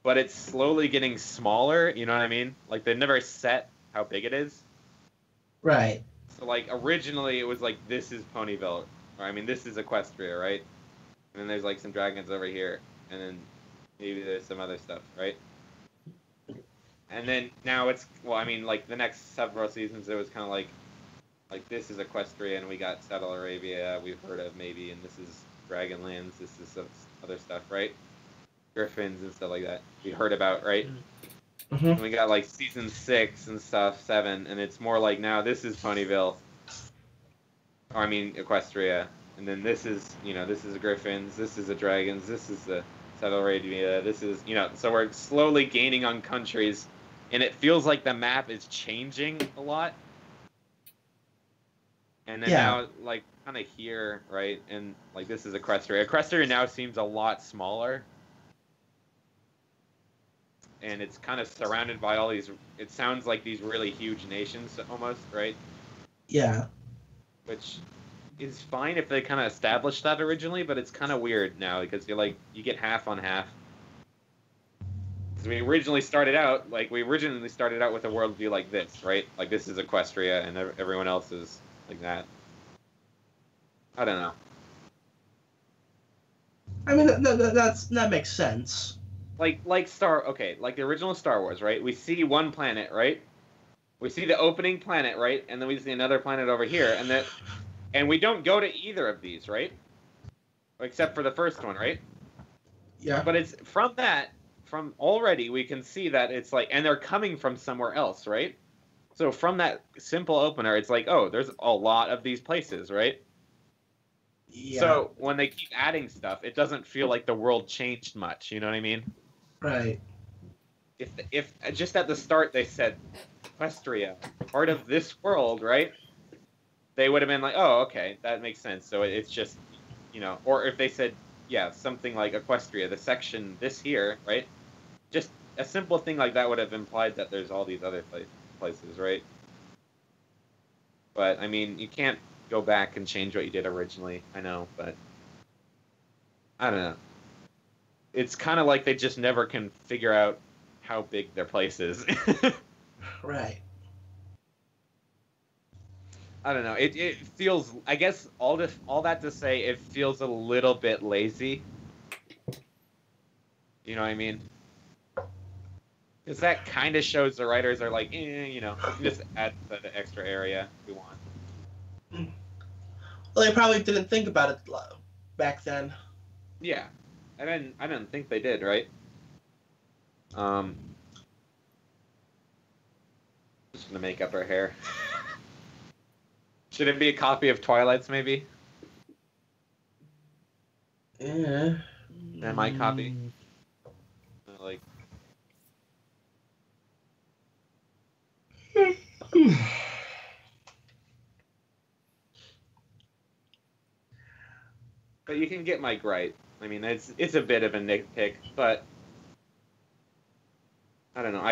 S1: But it's slowly getting smaller. You know what I mean? Like they never set how big it is.
S3: Right.
S1: So like originally it was like this is Ponyville, or I mean this is Equestria, right? And then there's like some dragons over here, and then maybe there's some other stuff, right? And then now it's I mean like the next several seasons it was kind of like this is Equestria and we got Saddle Arabia we've heard of maybe, and this is Dragonlands, this is some other stuff, right? Griffins and stuff like that we heard about, right?
S3: Mm-hmm.
S1: And we got like season 6 and stuff, 7, and it's more like now this is Ponyville, or I mean Equestria, and then this is this is the Griffins, this is the Dragons, this is the Saddle Arabia, this is so we're slowly gaining on countries, and it feels like the map is changing a lot. And then now, like, kind of here, right? And, like, this is Equestria. Equestria now seems a lot smaller. And it's kind of surrounded by all these, it sounds like these really huge nations, almost, right?
S3: Yeah.
S1: Which is fine if they kind of established that originally, but it's kind of weird now, because you get half on half. Because we originally started out with a worldview like this, right? Like, this is Equestria, and everyone else is like that. I don't know.
S3: I mean, that makes sense.
S1: Like the original Star Wars, right? We see one planet, right? We see the opening planet, right? And then we see another planet over here, and we don't go to either of these, right? Except for the first one, right?
S3: Yeah.
S1: But it's from already we can see that it's like, and they're coming from somewhere else, right? So from that simple opener, it's like, oh, there's a lot of these places, right?
S3: Yeah.
S1: So when they keep adding stuff, it doesn't feel like the world changed much. You know what I mean?
S3: Right.
S1: If just at the start they said Equestria, part of this world, right? They would have been like, oh, okay, that makes sense. So it's just, or if they said, yeah, something like Equestria, the section this here, right? Just a simple thing like that would have implied that there's all these other places, right? But I mean, you can't go back and change what you did originally. I know, but I don't know. It's kind of like they just never can figure out how big their place is.
S3: Right.
S1: I don't know. It feels, I guess, all that to say, it feels a little bit lazy. You know what I mean? Because that kind of shows the writers are like, just add the extra area we want.
S3: Well, they probably didn't think about it back then.
S1: Yeah, I didn't think they did, right? Just gonna make up her hair. Should it be a copy of Twilight's, maybe?
S3: Yeah.
S1: And my copy? Like. But you can get my gripe. I mean, it's a bit of a nitpick, but I don't know.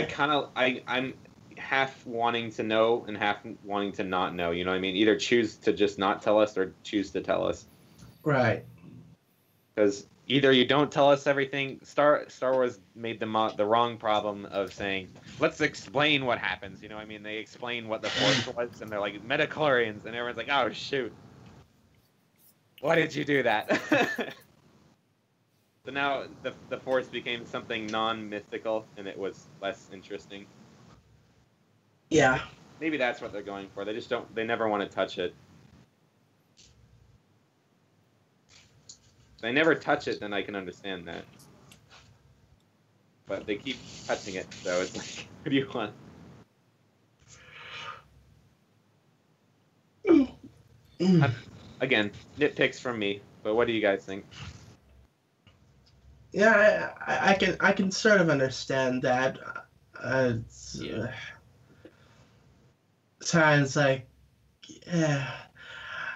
S1: I'm half wanting to know and half wanting to not know. You know what I mean? Either choose to just not tell us or choose to tell us.
S3: Right.
S1: Because either you don't tell us everything. Star Wars made the wrong problem of saying, let's explain what happens. You know what I mean? They explain what the Force was, and they're like metachlorians, and everyone's like, oh shoot, why did you do that? So now the Force became something non-mythical, and it was less interesting.
S3: Yeah.
S1: Maybe that's what they're going for. They just don't. They never want to touch it. If they never touch it, then I can understand that. But they keep touching it, so it's like, what do you want? Again, nitpicks from me. But what do you guys think?
S3: Yeah, I can sort of understand that.
S2: Yeah.
S3: Times like,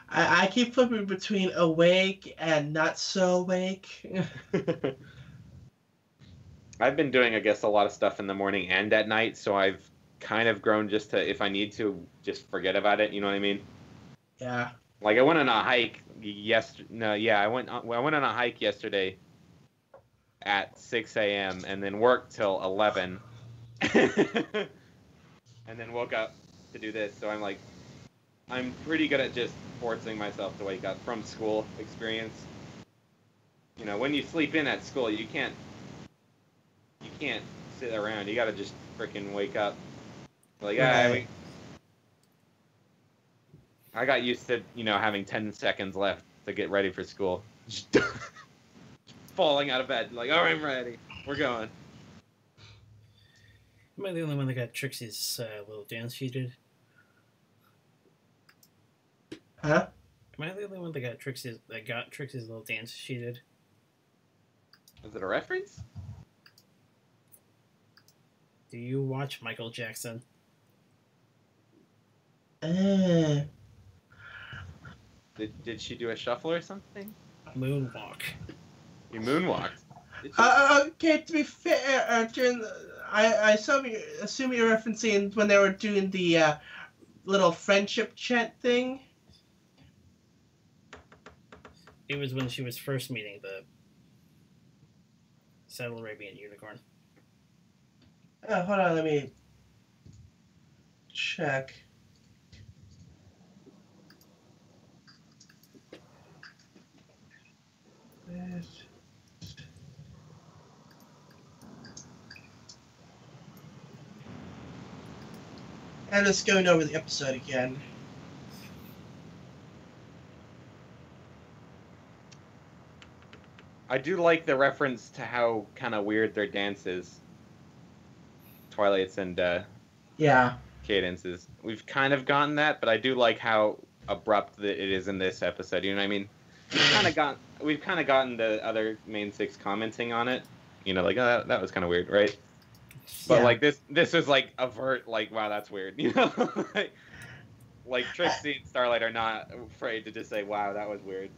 S3: I keep flipping between awake and not so awake.
S1: I've been doing, I guess, a lot of stuff in the morning and at night, so I've kind of grown just to, if I need to, just forget about it. You know what I mean?
S3: Yeah.
S1: Like I went on a hike I went on a hike yesterday at 6 a.m. and then worked till 11, and then woke up to do this. So I'm pretty good at just forcing myself to wake up from school experience. You know, when you sleep in at school, you can't sit around. You gotta just freaking wake up. Like,
S3: Right.
S1: I got used to, having 10 seconds left to get ready for school. Just falling out of bed. Like, all right, I'm ready. We're going.
S2: Am I the only one that got Trixie's little dance she did?
S3: Huh?
S2: Am I the only one that got Trixie's little dance she did?
S1: Is it a reference?
S2: Do you watch Michael Jackson?
S3: Uh,
S1: Did she do a shuffle or something?
S2: Moonwalk.
S1: You moonwalked. Did she?
S3: okay, to be fair, I assume you're referencing when they were doing the little friendship chant thing.
S2: It was when she was first meeting the Saddle Arabian unicorn.
S3: Hold on, let me check. I'm just going over the episode again.
S1: I do like the reference to how kind of weird their dance is. Twilight's and
S3: Yeah.
S1: Cadence's. We've kind of gotten that, but I do like how abrupt that it is in this episode. You know what I mean? We've kind of gotten the other main six commenting on it. You know, like, oh, that was kind of weird, right? But
S3: Yeah.
S1: like this was like avert, like, wow, that's weird. You know, like Trixie and Starlight are not afraid to just say, wow, that was weird.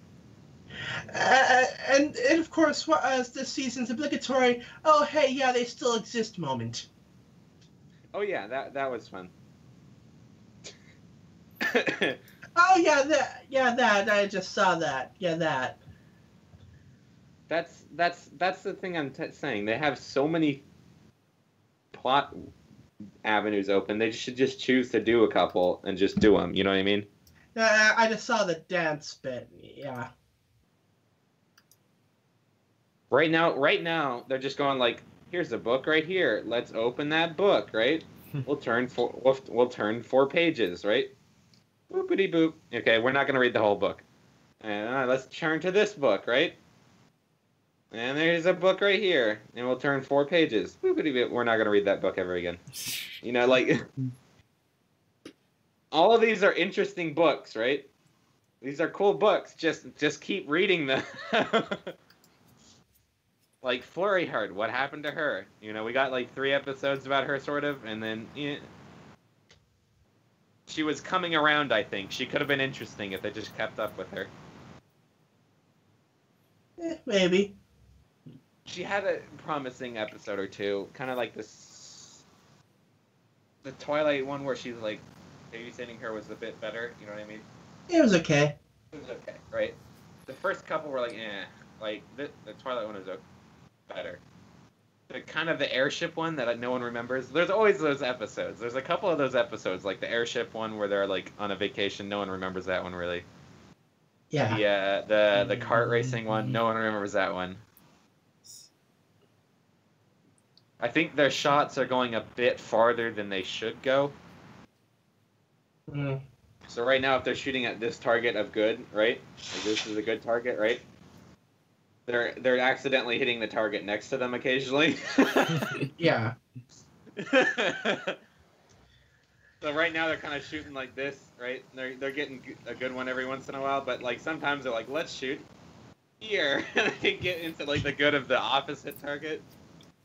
S3: And of course, this season's obligatory. Oh, hey, yeah, they still exist moment.
S1: Oh yeah, that was fun.
S3: Oh yeah, that I just saw that. Yeah, that.
S1: That's the thing I'm saying. They have so many plot avenues open. They should just choose to do a couple and just do them. You know what I mean?
S3: I just saw the dance bit. Yeah.
S1: Right now, they're just going like, here's a book right here. Let's open that book, right? We'll turn 4 pages, right? Boopity boop. Okay, we're not gonna read the whole book. And let's turn to this book, right? And there's a book right here, and we'll turn 4 pages. Boopity boop. We're not gonna read that book ever again. You know, like all of these are interesting books, right? These are cool books. Just keep reading them. Like Flurry Heart, what happened to her? You know, we got like 3 episodes about her, sort of, and then she was coming around. I think she could have been interesting if they just kept up with her.
S3: Maybe.
S1: She had a promising episode or two, kind of like this, the Twilight one where she's like, babysitting her was a bit better. You know what I mean?
S3: It was okay.
S1: It was okay, right? The first couple were like, eh. Like the Twilight one was better. The kind of the airship one that no one remembers. There's always those episodes. There's a couple of those episodes, like the airship one where they're like on a vacation. No one remembers that one really.
S3: Yeah.
S1: The kart racing one. No one remembers that one. I think their shots are going a bit farther than they should go.
S3: Mm.
S1: So right now, if they're shooting at this target of good, right? Like this is a good target, right? They're accidentally hitting the target next to them occasionally.
S3: Yeah.
S1: So right now they're kind of shooting like this, right? They're getting a good one every once in a while, but like sometimes they're like, let's shoot here, and they get into like the good of the opposite target.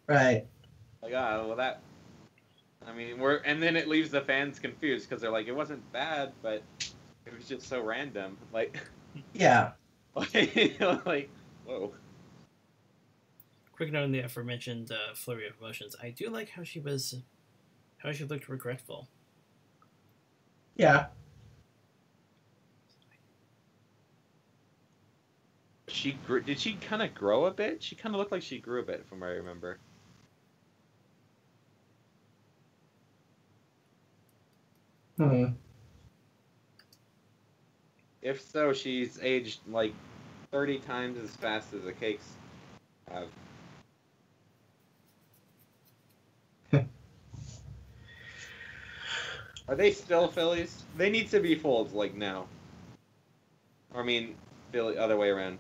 S3: Right.
S1: Like, oh, well that. I mean, and then it leaves the fans confused because they're like, it wasn't bad, but it was just so random. Like,
S3: Yeah.
S1: like, whoa.
S2: Quick note on the aforementioned flurry of emotions. I do like how she looked regretful.
S3: Yeah.
S1: Did she kind of grow a bit? She kind of looked like she grew a bit, from what I remember.
S3: Hmm.
S1: If so, she's aged like 30 times as fast as the cakes have. Are they still fillies? They need to be folds like now. Or I mean, Philly, other way around.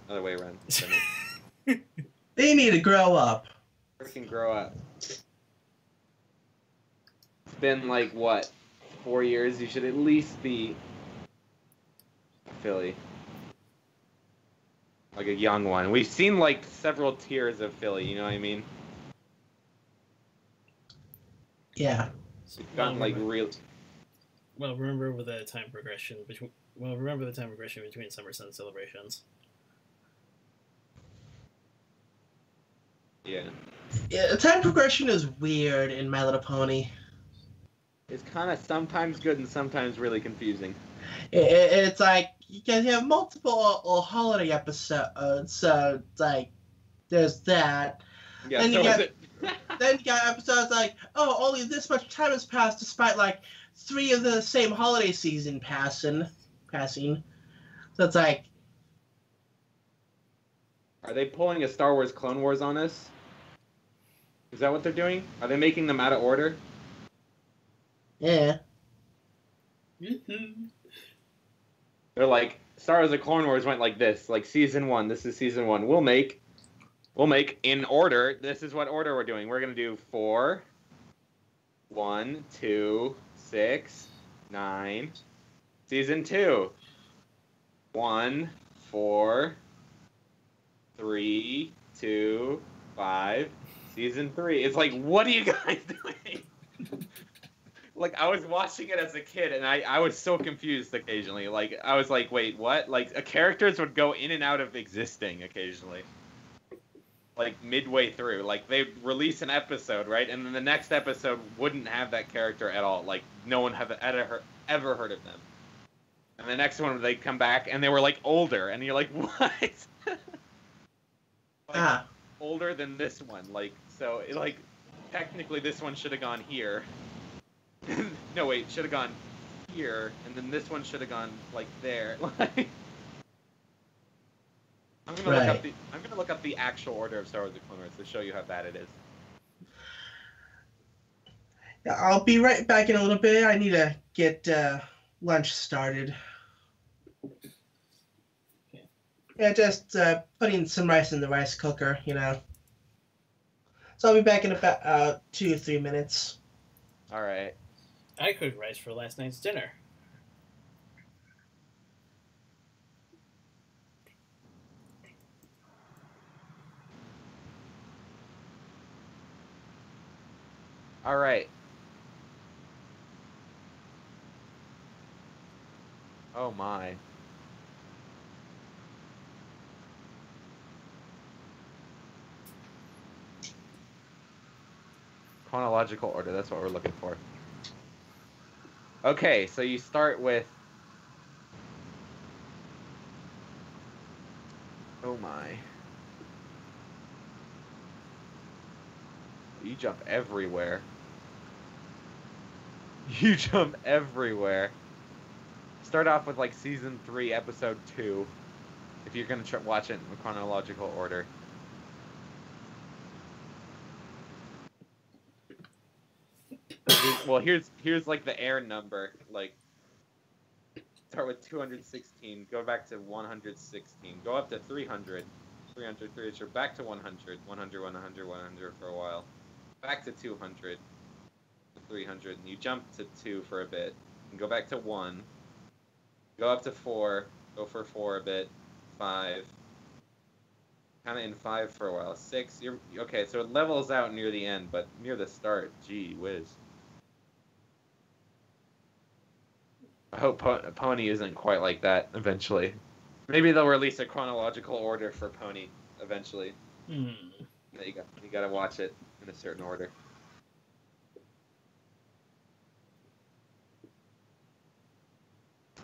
S3: They need to grow up.
S1: Freaking grow up. It's been like what, 4 years? You should at least be a filly. Like a young one. We've seen like several tiers of filly. You know what I mean?
S3: Yeah.
S1: It's gotten like real.
S2: Well, remember the time progression between summer sun celebrations.
S1: Yeah.
S3: Yeah, the time progression is weird in My Little Pony.
S1: It's kind of sometimes good and sometimes really confusing.
S3: It's like you can have multiple holiday episodes, so it's like there's that.
S1: Yeah,
S3: Then
S1: so
S3: you
S1: is
S3: get
S1: it.
S3: then you got episodes like, oh, only this much time has passed despite like 3 of the same holiday season passing. So it's like,
S1: Are they pulling a Star Wars Clone Wars on us? Is that what they're doing? Are they making them out of order?
S3: yeah.
S1: They're like, Star Wars: The Clone Wars went like this, like season 1. This is season 1. We'll make in order. This is what order we're doing. We're gonna do 4, 1, 2, 6, 9. Season 2. 1, 4, 3, 2, 5. Season 3. It's like, what are you guys doing? Like, I was watching it as a kid, and I was so confused occasionally. Like, I was like, wait, what? Like, characters would go in and out of existing occasionally. Like, midway through. Like, they'd release an episode, right? And then the next episode wouldn't have that character at all. Like, no one had ever heard of them. And the next one, they'd come back, and they were, like, older. And you're like, what? Like, older than this one. Like, so, like, technically this one should have gone here. No, wait, should have gone here, and then this one should have gone like there. Like, I'm gonna look up the actual order of Star Wars: The Clone Wars to show you how bad it is.
S3: Yeah, I'll be right back in a little bit. I need to get lunch started.
S2: Okay.
S3: Yeah, just putting some rice in the rice cooker, you know. So I'll be back in about 2 or 3 minutes.
S1: All right.
S2: I cooked rice for last night's dinner.
S1: All right. Oh my. Chronological order, that's what we're looking for. Okay, so you start with... Oh my. You jump everywhere. You jump everywhere. Start off with like season 3, episode 2, if you're gonna watch it in chronological order. Well, here's like the air number. Like, start with 216, go back to 116, go up to 300, 303, so back to 100, 100, 100, 100 for a while, back to 200, to 300, and you jump to 2 for a bit, and go back to 1, go up to 4, go for 4 a bit, 5, kind of in 5 for a while, 6, you're okay, so it levels out near the end, but near the start, gee whiz. I hope Pony isn't quite like that eventually. Maybe they'll release a chronological order for Pony eventually.
S2: Hmm.
S1: You gotta watch it in a certain order.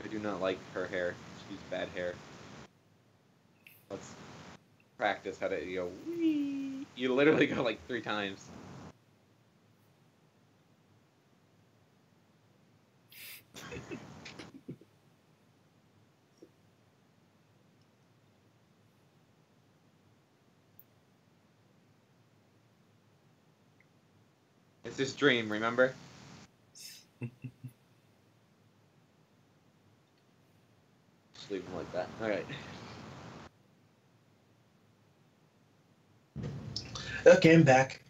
S1: I do not like her hair. She's bad hair. Let's practice how to go. Wee. You literally go like 3 times. It's his dream, remember? Just leave him like that. Alright.
S3: Okay, I'm back.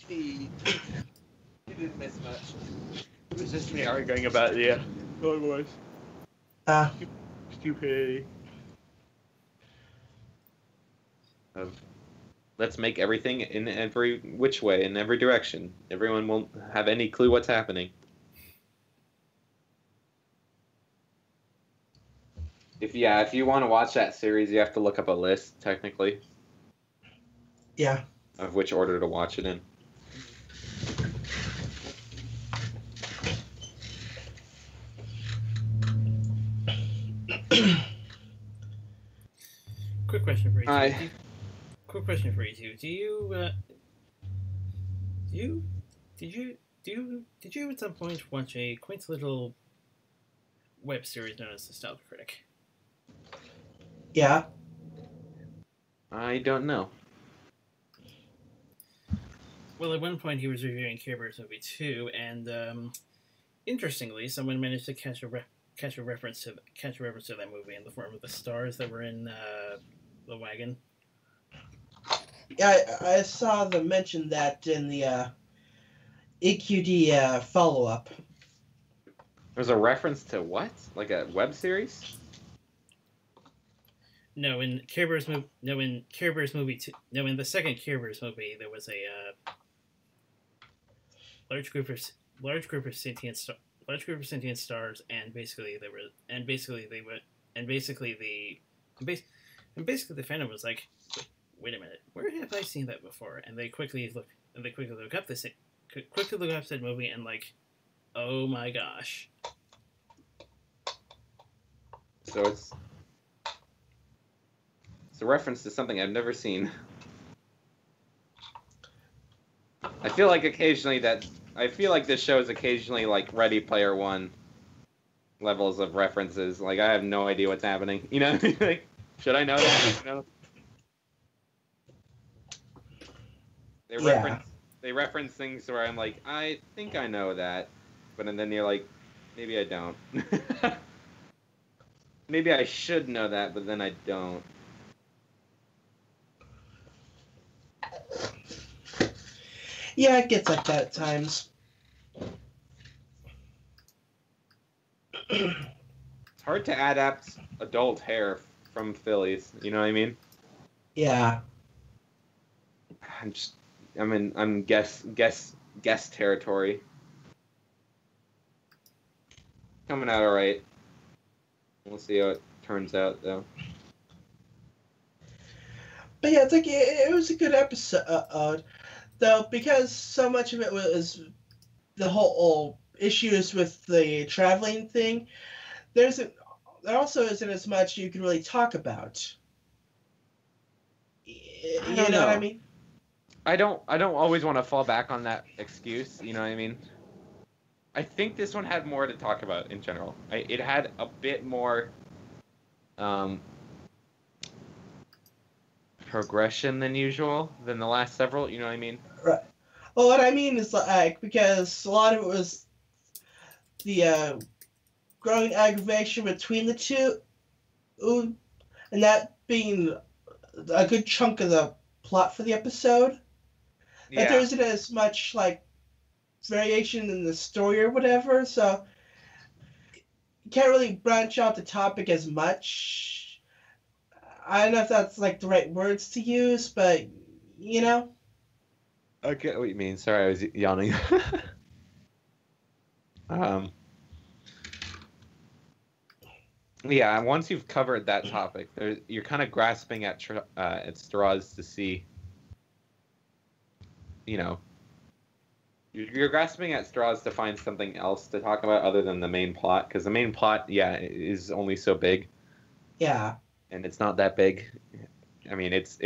S1: You didn't miss much. It was just me arguing about the Clone Wars. Stupidity. Let's make everything in every which way, in every direction. Everyone won't have any clue what's happening. If you want to watch that series, you have to look up a list, technically.
S3: Yeah.
S1: Of which order to watch it in.
S2: Quick question for you.
S1: Hi.
S2: Quick question for you two. Did you at some point watch a quaint little web series known as Nostalgia Critic?
S3: Yeah.
S1: I don't know.
S2: Well, at one point he was reviewing Care Bears movie 2, and interestingly, someone managed to catch a reference to that movie in the form of the stars that were in the wagon.
S3: Yeah, I saw them mention that in the EQD follow-up.
S1: There's a reference to what? Like a web series?
S2: No, in Care Bears movie. No, in the second Care Bears movie, there was a large group of sentient stars, and basically the fandom was like, wait a minute, where have I seen that before? And they quickly look up said movie, and like, oh my gosh.
S1: So it's a reference to something I've never seen. I feel like this show is occasionally like Ready Player One levels of references. Like, I have no idea what's happening. You know? Like, should I know that? You know? They reference things where I'm like, I think I know that, but then you're like, maybe I don't. Maybe I should know that, but then I don't.
S3: Yeah, it gets like that at times.
S1: It's hard to adapt adult hair from Phillies. You know what I mean?
S3: Yeah.
S1: I'm guess territory. Coming out alright. We'll see how it turns out, though.
S3: But yeah, it's like it was a good episode. though, because so much of it was the whole issues with the traveling thing. There also isn't as much you can really talk about.
S1: I
S3: You
S1: don't
S3: know what I
S1: know.
S3: mean?
S1: I don't always want to fall back on that excuse. You know what I mean? I think this one had more to talk about in general. It had a bit more um, progression than usual than the last several. You know what I mean?
S3: Right. Well, what I mean is like because a lot of it was the growing aggravation between the two, and that being a good chunk of the plot for the episode. That there
S1: Yeah.
S3: isn't as much like variation in the story or whatever, so you can't really branch out the topic as much. I don't know if that's like the right words to use, but you know.
S1: I get what you mean. Sorry, I was yawning. um, yeah, once you've covered that topic, you're kind of grasping at straws to see, you know, you're grasping at straws to find something else to talk about other than the main plot, because the main plot, yeah, is only so big,
S3: Yeah.
S1: and it's not that big. I mean, it's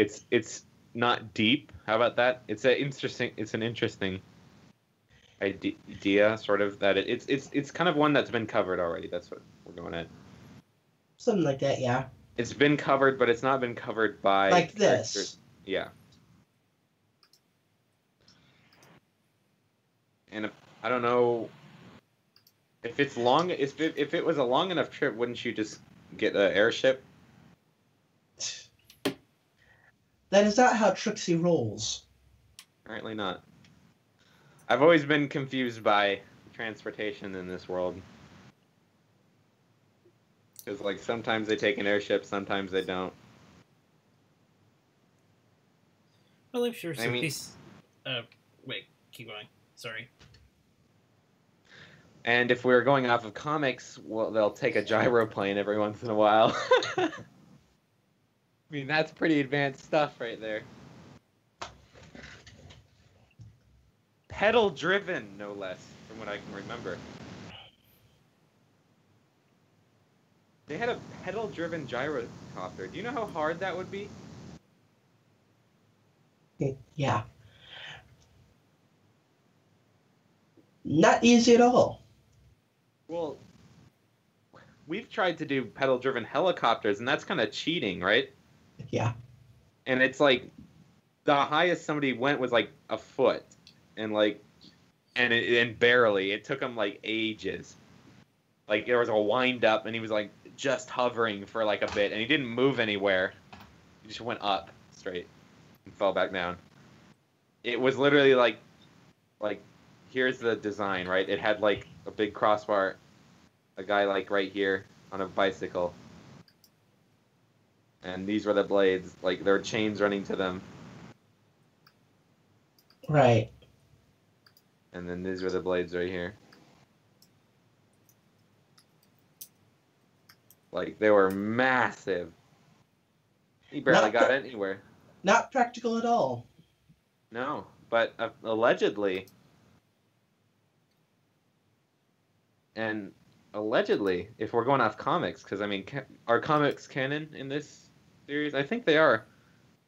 S1: not deep. How about that? It's an interesting idea, sort of that it's kind of one that's been covered already. That's what we're going at.
S3: Something like that, yeah.
S1: It's been covered, but it's not been covered by
S3: Like
S1: characters.
S3: this.
S1: Yeah. And I don't know if it's long. If it was a long enough trip, wouldn't you just get an airship?
S3: That is not how Trixie rolls.
S1: Apparently not. I've always been confused by transportation in this world. Because like sometimes they take an airship, sometimes they don't.
S2: Well, I'm sure
S1: I
S2: some
S1: mean,
S2: piece. Wait, keep going. Sorry.
S1: and if we're going off of comics, well, they'll take a gyroplane every once in a while. I mean, that's pretty advanced stuff right there. Pedal driven, no less, from what I can remember. They had a pedal driven gyrocopter. Do you know how hard that would be?
S3: Yeah. Not easy at all.
S1: Well, we've tried to do pedal driven helicopters, and that's kind of cheating, right?
S3: Yeah.
S1: And it's like the highest somebody went was like a foot, and like, and barely. It took him like ages. Like there was a wind up, and he was like just hovering for like a bit, and he didn't move anywhere. He just went up straight and fell back down. It was literally like here's the design, right? It had like a big crossbar, a guy like right here on a bicycle, and these were the blades. Like there were chains running to them,
S3: Right.
S1: and then these were the blades right here. Like they were massive. He barely
S3: Not
S1: got anywhere.
S3: not practical at all.
S1: No, but allegedly, and allegedly, if we're going off comics, because I mean, are comics canon in this series? I think they are,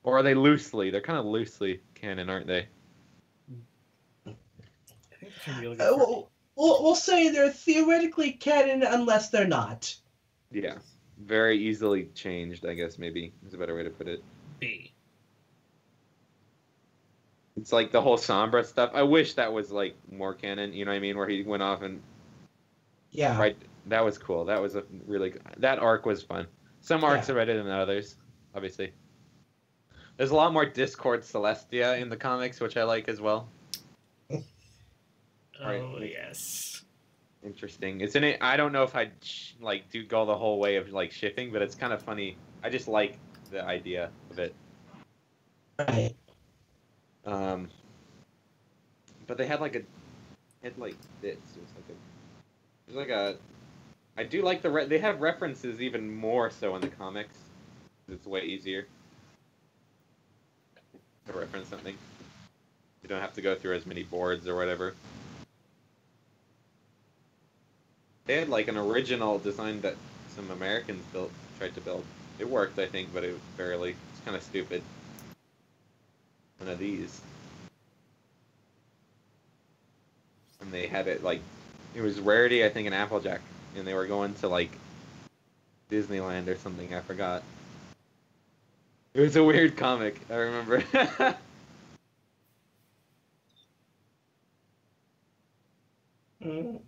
S1: or are they loosely? They're kind of loosely canon, aren't they?
S2: I think they're trying to be a little bit
S3: We'll say they're theoretically canon unless they're not.
S1: Yeah, very easily changed. I guess maybe is a better way to put it.
S2: B.
S1: It's like the whole Sombra stuff. I wish that was like more canon. You know what I mean? Where he went off and
S3: Yeah.
S1: right. That was cool. That was a really that arc was fun. Some arcs
S3: Yeah.
S1: are better than others, obviously. There's a lot more Discord Celestia in the comics, which I like as well.
S2: Oh,
S1: Right.
S2: yes.
S1: Interesting. It's in it. I don't know if I'd like do go the whole way of like shipping, but it's kind of funny. I just like the idea of it.
S3: Right.
S1: But they had like had like this. It was like a. I do like they have references even more so in the comics. It's way easier to reference something. You don't have to go through as many boards or whatever. They had like an original design that some Americans tried to build. It worked, I think, but it barely. It's kind of stupid. One of these. And they had it like, it was Rarity, I think, in Applejack, and they were going to like Disneyland or something. I forgot. It was a weird comic. I remember.
S2: In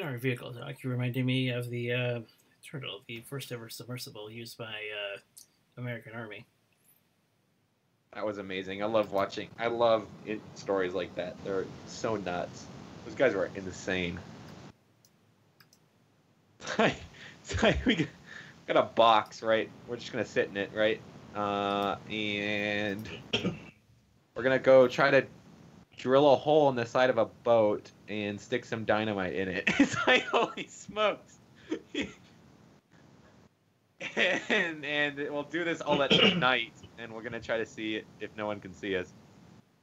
S2: our vehicle talk, you reminded me of the Turtle, the first ever submersible used by American Army.
S1: That was amazing. I love watching. I love stories like that. They're so nuts. Those guys were insane. It's like we got a box, right? We're just gonna sit in it, right? And we're gonna go try to drill a hole in the side of a boat and stick some dynamite in it. It's like, holy smokes! and we'll do this all at night, and we're gonna try to see it if no one can see us.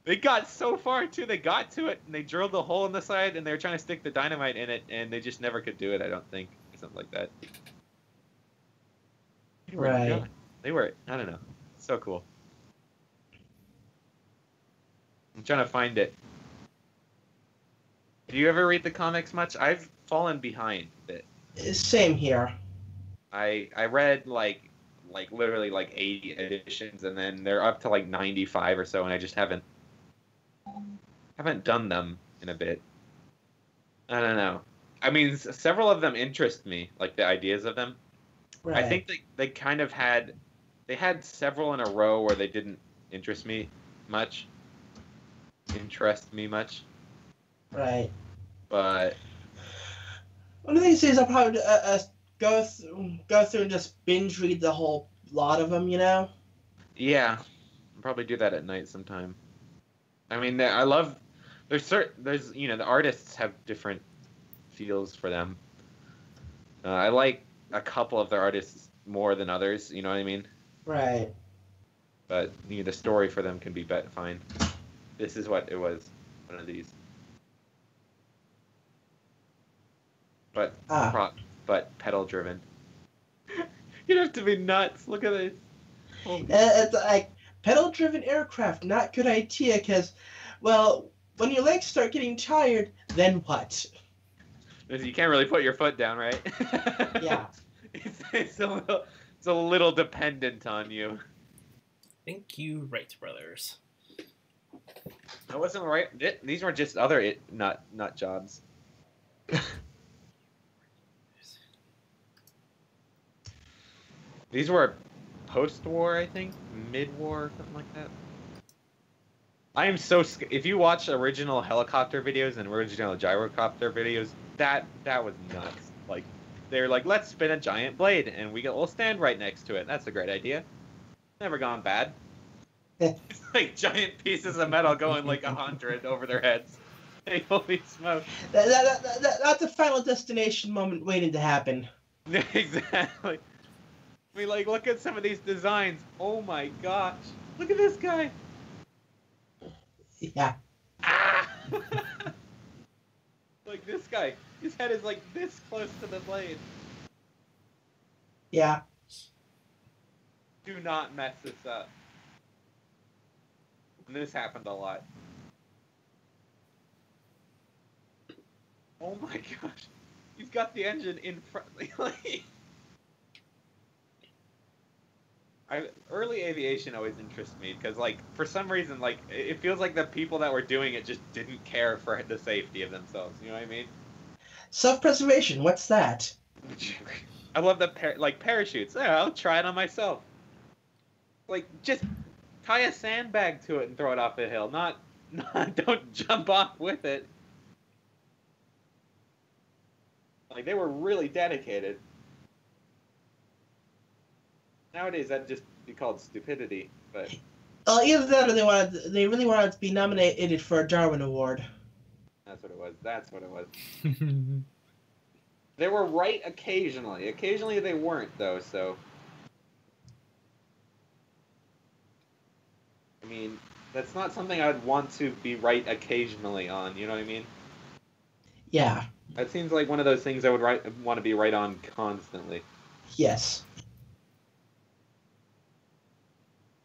S1: They got so far too. They got to it, and they drilled a hole in the side, and they were trying to stick the dynamite in it, and they just never could do it. I don't think, or something like that.
S3: Right.
S1: They were. I don't know. So cool. I'm trying to find it. Do you ever read the comics much? I've fallen behind a bit.
S3: Same here.
S1: I read like literally like 80 editions, and then they're up to like 95 or so, and I just haven't done them in a bit. I don't know. I mean, several of them interest me, like the ideas of them.
S3: Right.
S1: I think they kind of had several in a row where they didn't interest me much.
S3: Right.
S1: But
S3: one of these days I'll probably go through and just binge read the whole lot of them. You know.
S1: yeah, I'll probably do that at night sometime. I mean, I love. There's the artists have different feels for them. I like a couple of their artists more than others. You know what I mean?
S3: Right.
S1: But the story for them can be fine. This is what it was. One of these. But but pedal driven. You'd have to be nuts. Look at this.
S3: It's like pedal driven aircraft, not good idea, because, well, when your legs start getting tired, then what?
S1: You can't really put your foot down, right?
S3: Yeah.
S1: It's a little dependent on you.
S2: Thank you, Wright brothers.
S1: I wasn't right. These were just other nut jobs. These were post-war, I think, mid-war, something like that. I am so scared. If you watch original helicopter videos and original gyrocopter videos, that was nuts. Like, they're like, let's spin a giant blade, and we'll stand right next to it. That's a great idea. Never gone bad. It's like giant pieces of metal going like 100 over their heads. Hey, holy smoke!
S3: That's a Final Destination moment waiting to happen.
S1: Exactly. I mean, like, look at some of these designs. Oh my gosh! Look at this guy.
S3: Yeah.
S1: Ah! Like this guy. His head is like this close to the blade.
S3: Yeah.
S1: Do not mess this up. And this happened a lot. Oh my gosh. He's got the engine in front. Like, early aviation always interests me because, like, for some reason, like, it feels like the people that were doing it just didn't care for the safety of themselves. You know what I mean?
S3: Self-preservation. What's that?
S1: I love the parachutes. Yeah, I'll try it on myself. Like, just tie a sandbag to it and throw it off the hill. Not don't jump off with it. Like, they were really dedicated. Nowadays, that'd just be called stupidity. But
S3: Either that, or they really wanted to be nominated for a Darwin Award.
S1: That's what it was. They were right occasionally. Occasionally, they weren't though. So I mean, that's not something I'd want to be right occasionally on. You know what I mean?
S3: Yeah.
S1: That seems like one of those things I would want to be right on constantly.
S3: Yes.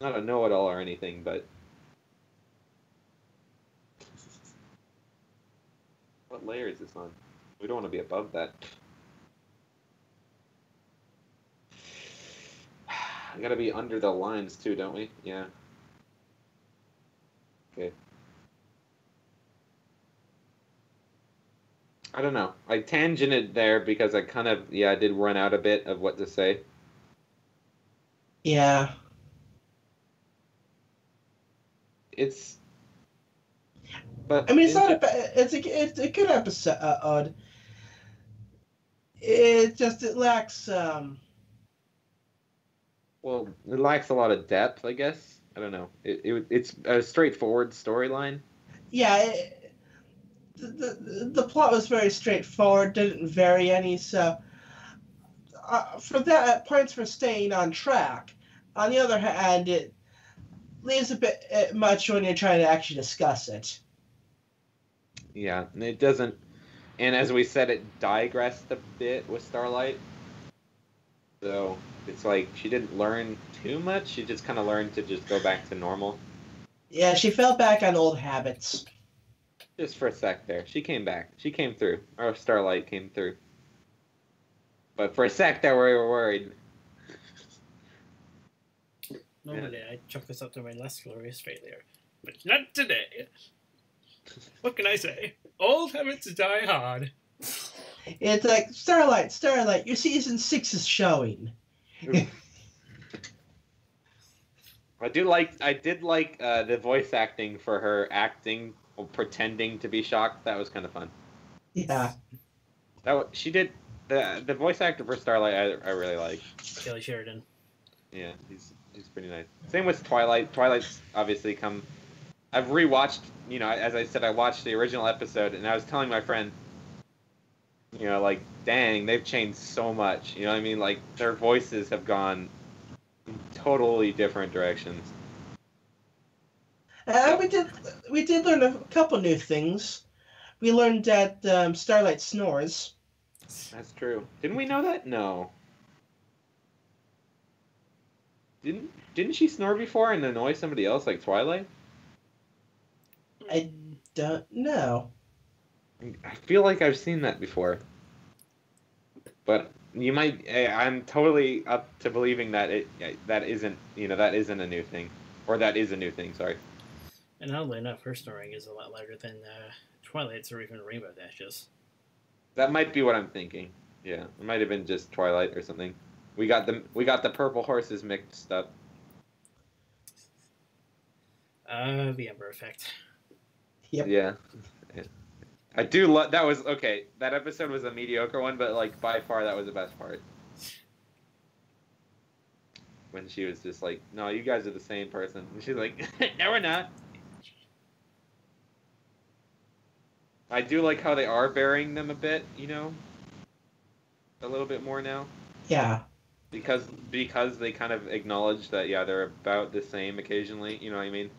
S1: Not a know-it-all or anything, but what layer is this on? We don't want to be above that. I gotta be under the lines too, don't we? Yeah. Okay. I don't know. I tangented there because I kind of, yeah, I did run out a bit of what to say.
S3: Yeah.
S1: It's, but
S3: I mean, it's
S1: in,
S3: not a bad. It's a good episode. It lacks
S1: well, it lacks a lot of depth, I guess. I don't know. It's a straightforward storyline.
S3: yeah. The plot was very straightforward. Didn't vary any. So for that, points for staying on track. On the other hand, it leaves a bit much when you're trying to actually discuss it.
S1: Yeah, and it doesn't. And as we said, it digressed a bit with Starlight. So it's like she didn't learn too much. She just kind of learned to just go back to normal.
S3: Yeah, she fell back on old habits.
S1: Just for a sec there. She came back. She came through. Or Starlight came through. But for a sec there, we were worried.
S2: Normally, I chalk this up to my less glorious failure, but not today. What can I say? Old habits die hard.
S3: It's like Starlight. Your season 6 is showing.
S1: I did like the voice acting for her acting or pretending to be shocked. That was kind of fun.
S3: Yeah.
S1: She did the voice actor for Starlight. I really like.
S2: Kelly Sheridan.
S1: Yeah, he's pretty nice. Same with Twilight. Twilight's obviously come. I've rewatched. You know, as I said, I watched the original episode, and I was telling my friend, you know, like, dang, they've changed so much. You know what I mean? Like, their voices have gone in totally different directions.
S3: We did learn a couple new things. We learned that Starlight snores.
S1: That's true. Didn't we know that? No. Didn't she snore before and annoy somebody else like Twilight?
S3: I don't know.
S1: I feel like I've seen that before. But you might. I'm totally up to believing that that isn't that isn't a new thing, or that is a new thing. Sorry.
S2: And oddly enough, her snoring is a lot louder than Twilight's or even Rainbow Dash's.
S1: That might be what I'm thinking. Yeah, it might have been just Twilight or something. We got the purple horses mixed up.
S2: The Ember Effect.
S3: Yep.
S1: Yeah. I do love that was okay. That episode was a mediocre one, but like by far that was the best part. When she was just like, "No, you guys are the same person," and she's like, "No, we're not." I do like how they are burying them a bit, you know, a little bit more now.
S3: Yeah.
S1: Because they kind of acknowledge that they're about the same occasionally. You know what I mean?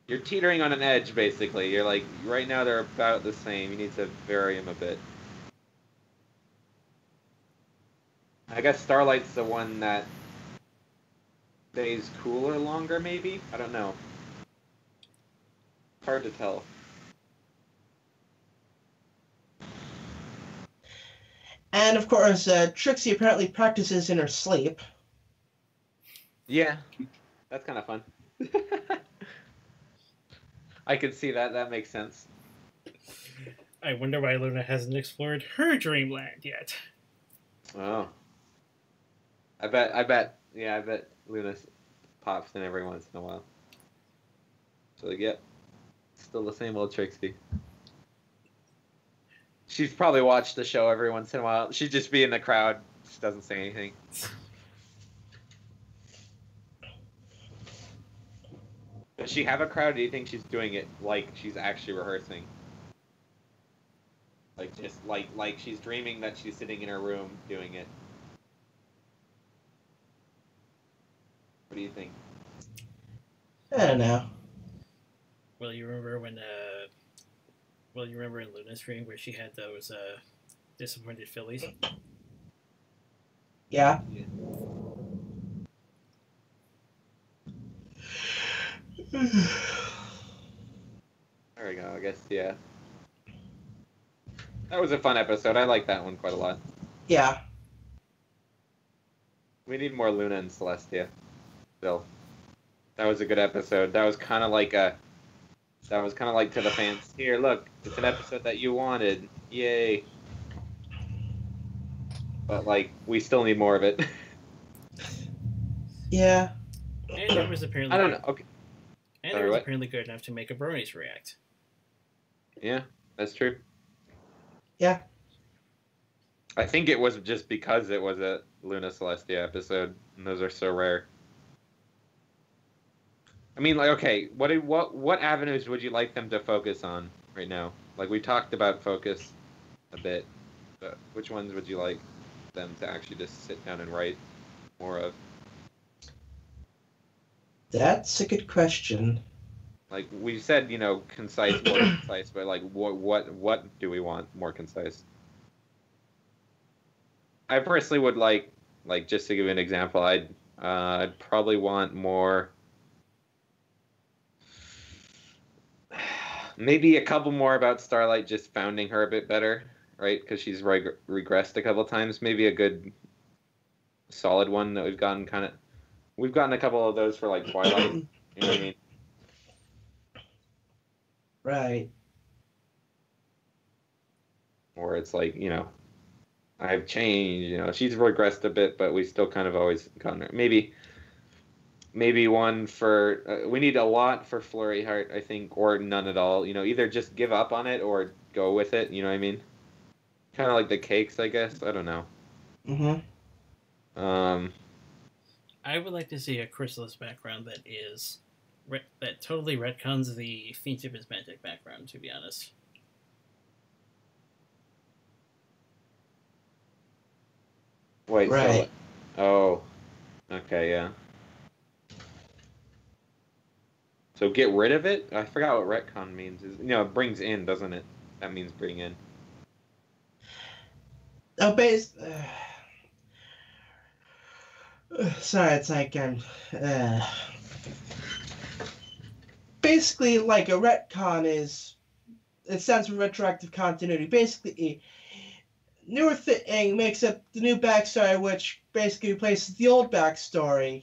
S1: You're teetering on an edge, basically. You're like, right now they're about the same. You need to vary them a bit. I guess Starlight's the one that stays cooler longer, maybe? I don't know. Hard to tell.
S3: And of course, Trixie apparently practices in her sleep.
S1: Yeah, that's kind of fun. I can see that. That makes sense.
S2: I wonder why Luna hasn't explored her dreamland yet.
S1: Oh. I bet Luna pops in every once in a while. So, like, yep. Still the same old Trixie. She's probably watched the show every once in a while. She'd just be in the crowd. Just doesn't say anything. Does she have a crowd, or do you think she's doing it like she's actually rehearsing? Like, just like she's dreaming that she's sitting in her room doing it. What do you think?
S3: I don't know.
S2: Well, you remember when you remember in Luna's dream where she had those disappointed fillies?
S3: Yeah.
S1: There we go. I guess yeah. That was a fun episode. I like that one quite a lot.
S3: Yeah.
S1: We need more Luna and Celestia. Still, that was a good episode. That was kind of like to the fans. Here, look, it's an episode that you wanted. Yay! But like, we still need more of it.
S3: Yeah.
S2: And it was apparently
S1: I don't know. Okay.
S2: And
S1: Sorry,
S2: it was
S1: what?
S2: apparently good enough to make a bronies react.
S1: Yeah, that's true.
S3: Yeah.
S1: I think it was just because it was a Luna Celestia episode, and those are so rare. I mean, like, okay, what avenues would you like them to focus on right now? Like, we talked about focus a bit, but which ones would you like them to actually just sit down and write more of?
S3: That's a good question.
S1: Like we said, concise, more concise, but like, what do we want more concise? I personally would like just to give you an example, I'd probably want more. Maybe a couple more about Starlight just founding her a bit better, right? Because she's regressed a couple times. Maybe a good, solid one that we've gotten We've gotten a couple of those for like Twilight. You know what I mean?
S3: Right.
S1: Where it's like, I've changed. She's regressed a bit, but we still kind of always gotten her. Maybe one for we need a lot for Flurry Heart, I think, or none at all. Either just give up on it or go with it. You know what I mean? Kind of like the cakes, I guess. I don't know.
S2: I would like to see a Chrysalis background that totally retcons the Fiendship is Magic background. To be honest.
S1: Wait.
S3: Right.
S1: Oh. Okay. Yeah. So get rid of it? I forgot what retcon means. It brings in, doesn't it? That means bring in.
S3: Oh, sorry, it's like basically like a retcon is. It stands for retroactive continuity. Basically, a newer thing makes up the new backstory, which basically replaces the old backstory.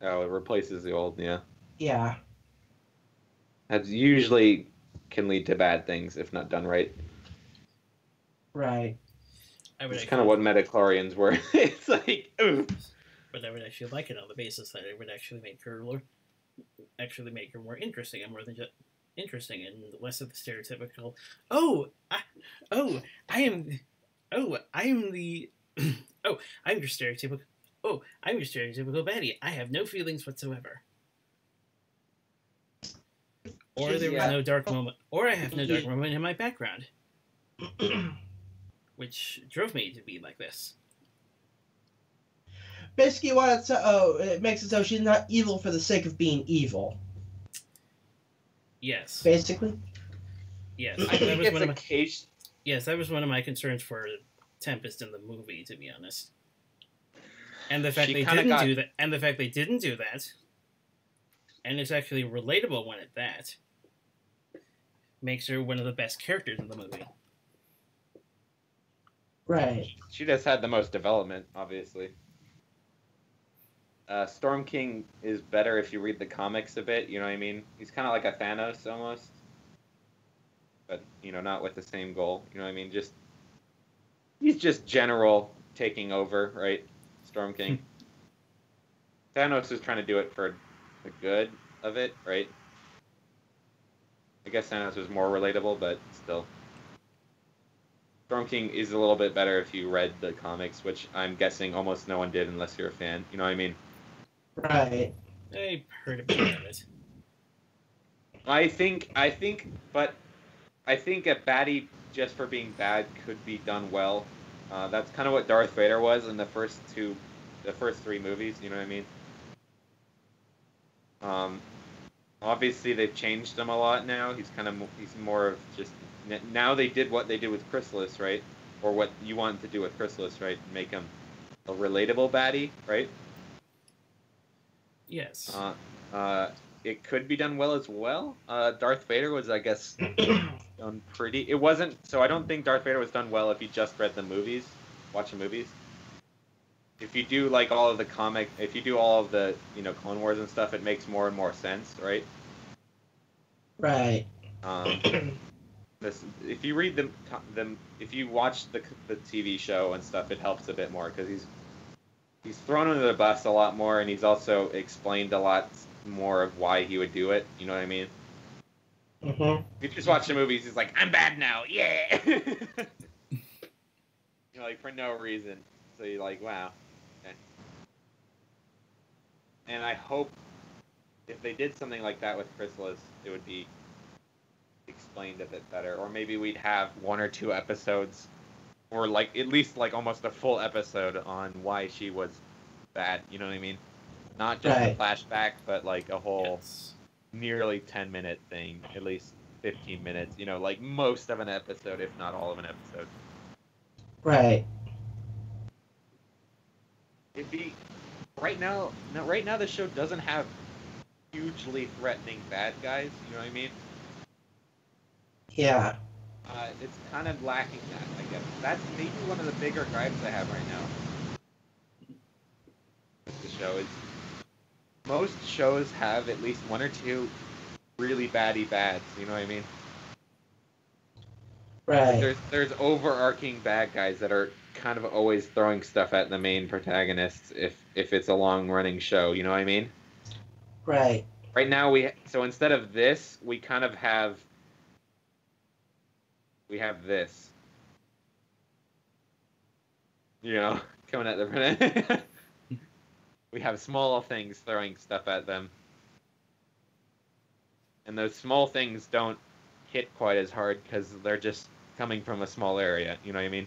S1: Oh, it replaces the old, yeah.
S3: Yeah.
S1: That usually can lead to bad things if not done right.
S3: Right.
S1: It's kind of what metachlorians were. It's like, ooh.
S2: But I would actually like it on the basis that it would actually make her more interesting and more than just interesting and less of the stereotypical. I'm your stereotypical baddie. I have no feelings whatsoever. Or there was no dark moment, or I have no dark moment in my background, which drove me to be like this.
S3: Basically, it makes it so she's not evil for the sake of being evil.
S2: Yes.
S3: Basically.
S2: Yes.
S1: Yes,
S2: that was one of my concerns for Tempest in the movie, to be honest. And the fact they didn't do that, and it's actually relatable when at that, makes her one of the best characters in the movie.
S3: Right.
S1: She just had the most development, obviously. Storm King is better if you read the comics a bit, you know what I mean? He's kind of like a Thanos, almost. But, not with the same goal, you know what I mean? He's just general taking over, right? Storm King. Thanos is trying to do it for the good of it, right? I guess Thanos was more relatable, but still. Storm King is a little bit better if you read the comics, which I'm guessing almost no one did unless you're a fan. You know what I mean?
S3: Right.
S2: I heard a bit of it.
S1: I think a baddie just for being bad could be done well. That's kind of what Darth Vader was in the first three movies. You know what I mean? Obviously, they've changed him a lot now. He's more of just now they did what they did with Chrysalis, right? Or what you wanted to do with Chrysalis, right? Make him a relatable baddie, right?
S2: Yes.
S1: It could be done well as well. Darth Vader was, I guess, done pretty. It wasn't. So I don't think Darth Vader was done well if you just read the movies, watch the movies. If you do like all of the comic, if you do all of the Clone Wars and stuff, it makes more and more sense, right?
S3: Right.
S1: If you read if you watch the TV show and stuff, it helps a bit more because he's thrown under the bus a lot more, and he's also explained a lot more of why he would do it. You know what I mean?
S3: Mm-hmm.
S1: If you just watch the movies, he's like, "I'm bad now, yeah." Like for no reason. So you're like, wow. Okay. And I hope if they did something like that with Chrysalis, it would be explained a bit better, or maybe we'd have 1 or 2 episodes, or like at least like almost a full episode on why she was bad. You know what I mean? Not just a flashback, but like a whole nearly 10-minute thing, at least 15 minutes. Like most of an episode, if not all of an episode.
S3: Right.
S1: It'd be right now. No, right now the show doesn't have hugely threatening bad guys. You know what I mean?
S3: Yeah.
S1: It's kind of lacking that, I guess. That's maybe one of the bigger gripes I have right now. The show is most shows have at least 1 or 2 really baddie bads. You know what I mean?
S3: Right.
S1: There's overarching bad guys that are kind of always throwing stuff at the main protagonists if it's a long running show. You know what I mean?
S3: Right.
S1: Right now so instead of this, we kind of have. We have this. Coming at the front. We have small things throwing stuff at them. And those small things don't hit quite as hard because they're just coming from a small area. You know what I mean?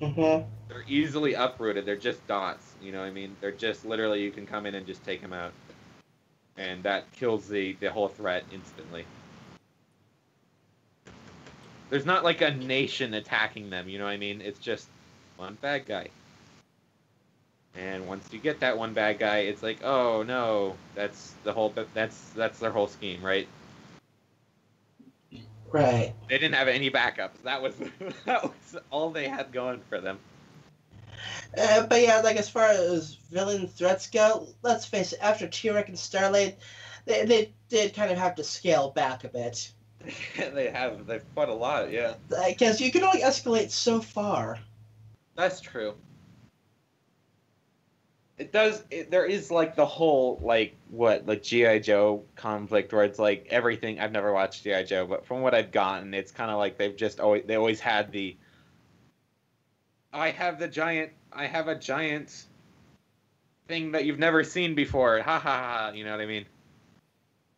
S3: Mm-hmm.
S1: They're easily uprooted. They're just dots. You know what I mean? They're just literally you can come in and just take them out. And that kills the whole threat instantly. There's not like a nation attacking them, you know what I mean? It's just one bad guy. And once you get that one bad guy, it's like, oh no, that's their whole scheme, right?
S3: Right.
S1: They didn't have any backups. That was all they had going for them.
S3: But yeah, like as far as villain threats go, let's face it, after T-Rex and Starlight, they did kind of have to scale back a bit.
S1: They've fought a lot, yeah.
S3: Because you can only escalate so far.
S1: That's true. There is like the whole like G.I. Joe conflict where it's like everything. I've never watched G.I. Joe, but from what I've gotten, it's kind of like they always had the. I have a giant thing that you've never seen before. Ha ha ha! You know what I mean?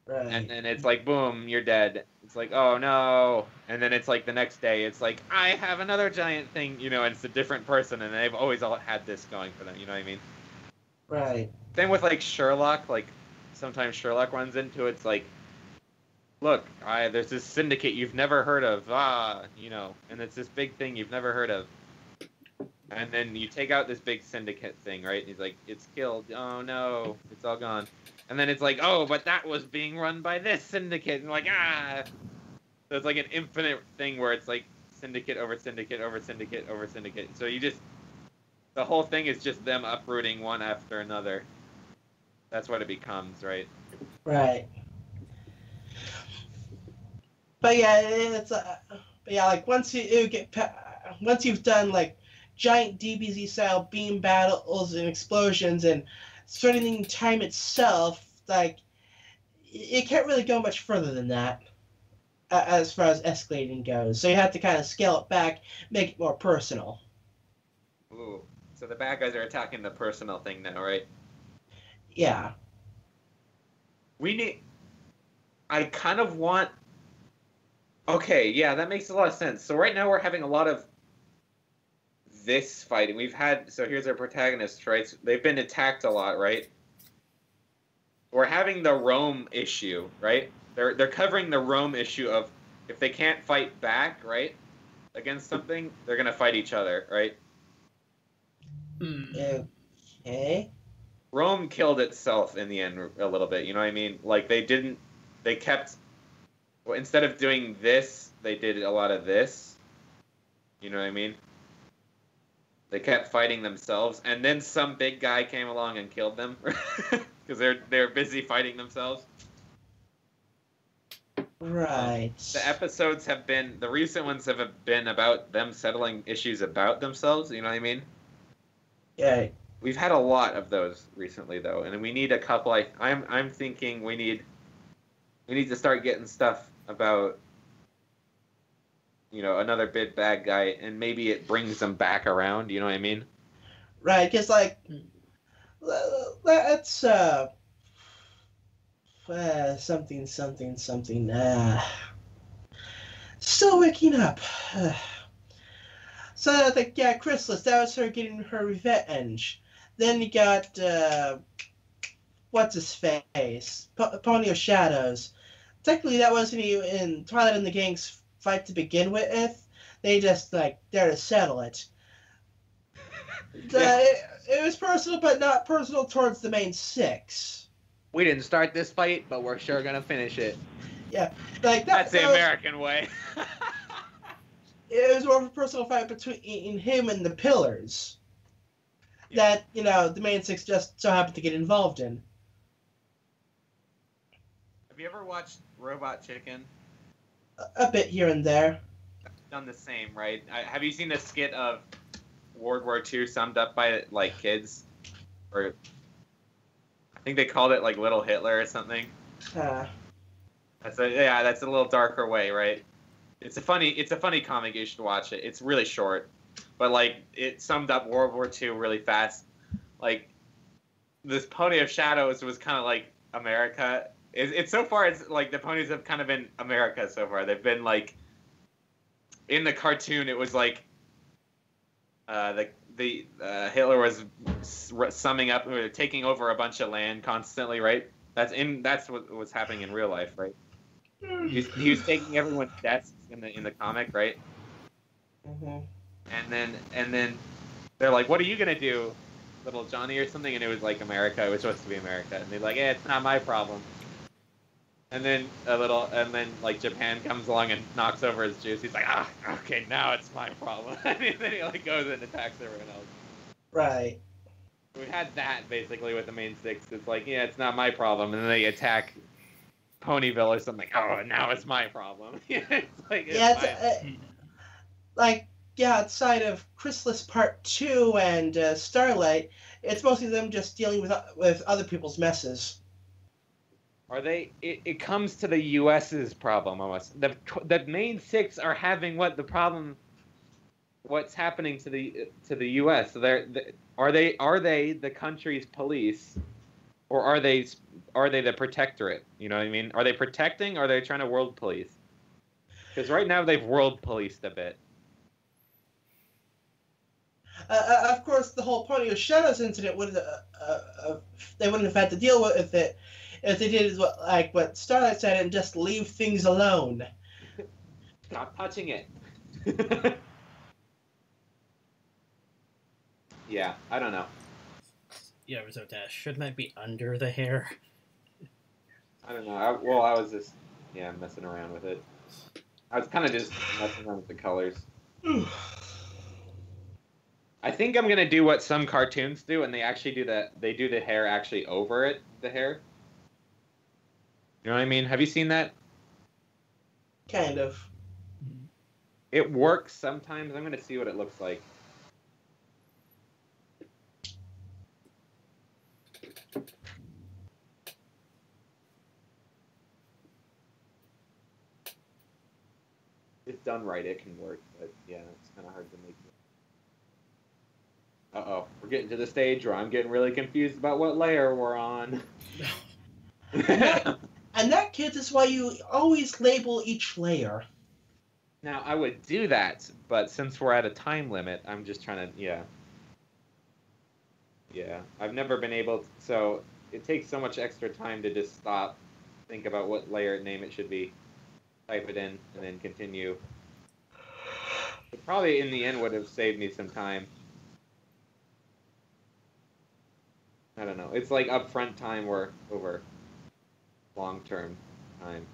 S3: Right.
S1: And then it's like, boom, you're dead. It's like, oh no. And then it's like the next day, it's like, I have another giant thing, and it's a different person, and they've always all had this going for them. You know what I mean?
S3: Right.
S1: Same with like Sherlock. Like sometimes Sherlock runs into it's like, look, there's this syndicate you've never heard of, and it's this big thing you've never heard of. And then you take out this big syndicate thing, right? And he's like, it's killed. Oh no, it's all gone. And then it's like, oh, but that was being run by this syndicate. And like, So it's like an infinite thing where it's like syndicate over syndicate over syndicate over syndicate. So the whole thing is just them uprooting one after another. That's what it becomes, right?
S3: Right. But yeah, like once you've done like giant DBZ style beam battles and explosions and threatening time itself, like it can't really go much further than that as far as escalating goes. So you have to kind of scale it back, make it more personal.
S1: Ooh, so the bad guys are attacking the personal thing now, right?
S3: Yeah.
S1: I kind of want. Okay, yeah, that makes a lot of sense. So right now we're having a lot of this fighting. So here's our protagonists, right? So they've been attacked a lot, right? we're having the Rome issue, right? They're covering the Rome issue of if they can't fight back, right, against something, they're gonna fight each other, right?
S3: Okay.
S1: Rome killed itself in the end a little bit. You know what I mean? Like they kept. Well, instead of doing this, they did a lot of this. You know what I mean? They kept fighting themselves, and then some big guy came along and killed them because they're busy fighting themselves.
S3: Right.
S1: The episodes have been the recent ones have been about them settling issues about themselves. You know what I mean?
S3: Yeah.
S1: We've had a lot of those recently, though, and we need a couple. I'm thinking we need to start getting stuff about another big bad guy, and maybe it brings them back around. You know what I mean?
S3: Right, because like let's something. Still waking up. So I think Chrysalis, that was her getting her revenge. Then you got what's his face, Pony of Shadows. Technically, that wasn't even in Twilight and the Gang's fight to begin with. They just like there to settle it.
S1: Yeah.
S3: It was personal, but not personal towards the main six.
S1: We didn't start this fight, but we're sure gonna finish it.
S3: Yeah, like
S1: that's the American way.
S3: It was more of a personal fight between him and the Pillars. Yeah. That the main six just so happened to get involved in.
S1: Have you ever watched Robot Chicken?
S3: A bit here and there.
S1: Done the same, right? Have you seen the skit of World War II summed up by like kids, or I think they called it like Little Hitler or something. That's a little darker way, right? It's a funny comic. You should watch it. It's really short, but like it summed up World War II really fast. Like this Pony of Shadows was kind of like America. It's so far it's like the ponies have kind of been America so far. They've been like in the cartoon. It was like Hitler was summing up, taking over a bunch of land constantly, right? That's what was happening in real life, right? He was taking everyone's desks in the comic, right?
S3: Mm-hmm.
S1: And then they're like, "What are you gonna do, little Johnny?" or something, and it was like America. It was supposed to be America, and they're like, it's not my problem." And then like Japan comes along and knocks over his juice. He's like, okay, now it's my problem. And then he like goes and attacks everyone else.
S3: Right.
S1: We had that basically with the main six. It's like, it's not my problem, and then they attack Ponyville or something. Oh, now it's my problem. It's like
S3: outside of Chrysalis Part 2 and Starlight, it's mostly them just dealing with other people's messes.
S1: Are they? It comes to the U.S.'s problem almost. The main six are having the problem? What's happening to the U.S.? Are they the country's police, or are they the protectorate? You know what I mean? Are they protecting? Or are they trying to world police? Because right now they've world policed a bit.
S3: Of course, the whole Pony of Shadows incident would they wouldn't have had to deal with it if they did what Starlight said and just leave things alone.
S1: Stop touching it. Yeah, I don't know.
S2: Yeah, Risotto, shouldn't that be under the hair?
S1: I don't know. I was just messing around with it. I was kind of just messing around with the colors. I think I'm gonna do what some cartoons do, and they actually do that. They do the hair actually over the hair. You know what I mean? Have you seen that?
S3: Kind of.
S1: It works sometimes. I'm gonna see what it looks like. If done right, it can work, but it's kind of hard to make it. Uh-oh, we're getting to the stage where I'm getting really confused about what layer we're on.
S3: And that, kids, is why you always label each layer.
S1: Now, I would do that, but since we're at a time limit, I'm just trying to, Yeah, I've never been able to, so it takes so much extra time to just stop, think about what layer name it should be, type it in, and then continue. It probably in the end would have saved me some time. I don't know. It's like upfront time or over long-term time.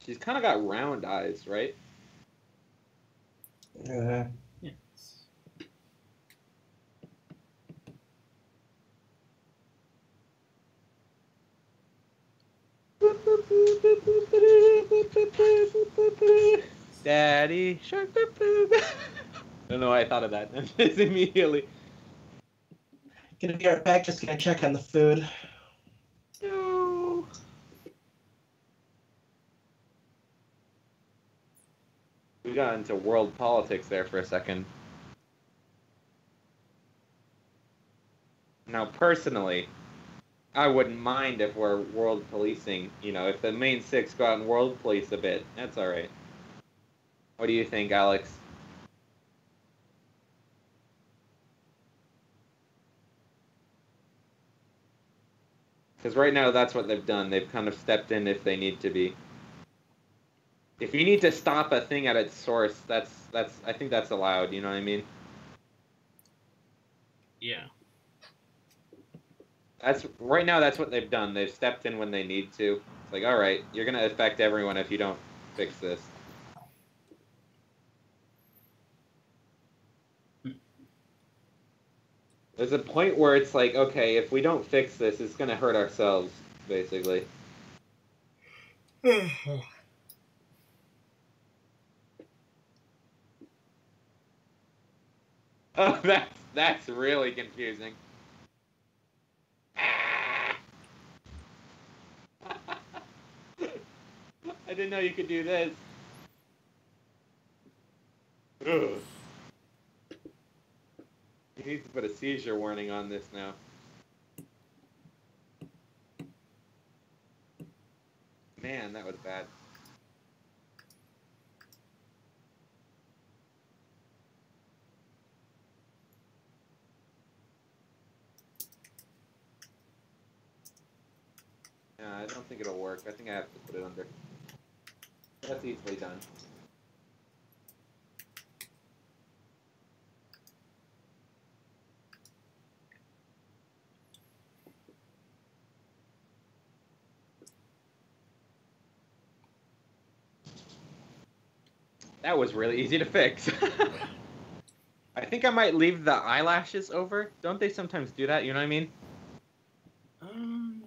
S1: She's kind of got round eyes, right?
S2: Yes.
S1: Daddy shark. I don't know why I thought of that. Just immediately.
S3: Gonna be right back. Just gonna check on the food.
S1: No. We got into world politics there for a second. Now, personally, I wouldn't mind if we're world policing. You know, if the main six go out and world police a bit, that's all right. What do you think, Alex? Because right now, that's what they've done. They've kind of stepped in if they need to be. If you need to stop a thing at its source, that's I think that's allowed. You know what I mean?
S2: Yeah.
S1: That's right now. That's what they've done. They've stepped in when they need to. It's like, all right, you're gonna affect everyone if you don't fix this. There's a point where it's like, okay, if we don't fix this, it's gonna hurt ourselves, basically. Oh, that's really confusing. I didn't know you could do this. Ugh. You need to put a seizure warning on this now. Man, that was bad. Yeah, I don't think it'll work. I think I have to put it under. That's easily done. That was really easy to fix. I think I might leave the eyelashes over. Don't they sometimes do that? You know what I mean?
S2: Um.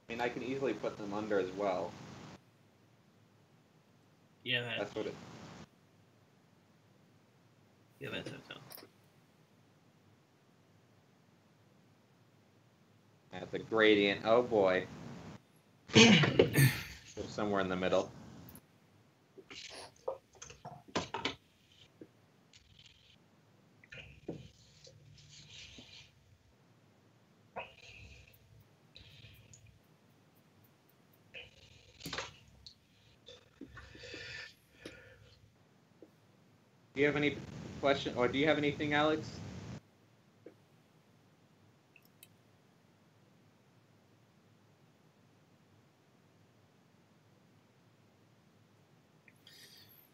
S1: I mean, I can easily put them under as well.
S2: Yeah,
S1: That's what it.
S2: Yeah, that's it.
S1: That's a gradient. Oh boy. Somewhere in the middle. Do you have any question, or do you have anything, Alex?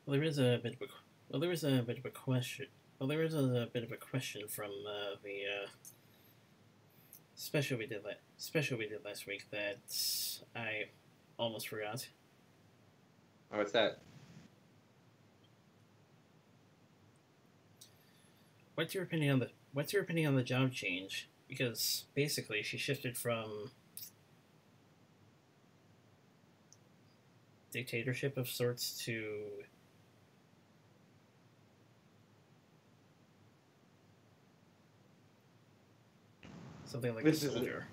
S2: Well, there is a bit of a there is a bit of a question. Well, there is a bit of a question from the special we did last week that I almost forgot.
S1: Oh, what's that?
S2: What's your opinion on the job change? Because basically, she shifted from dictatorship of sorts to something like
S1: This
S2: a
S1: is-
S2: soldier.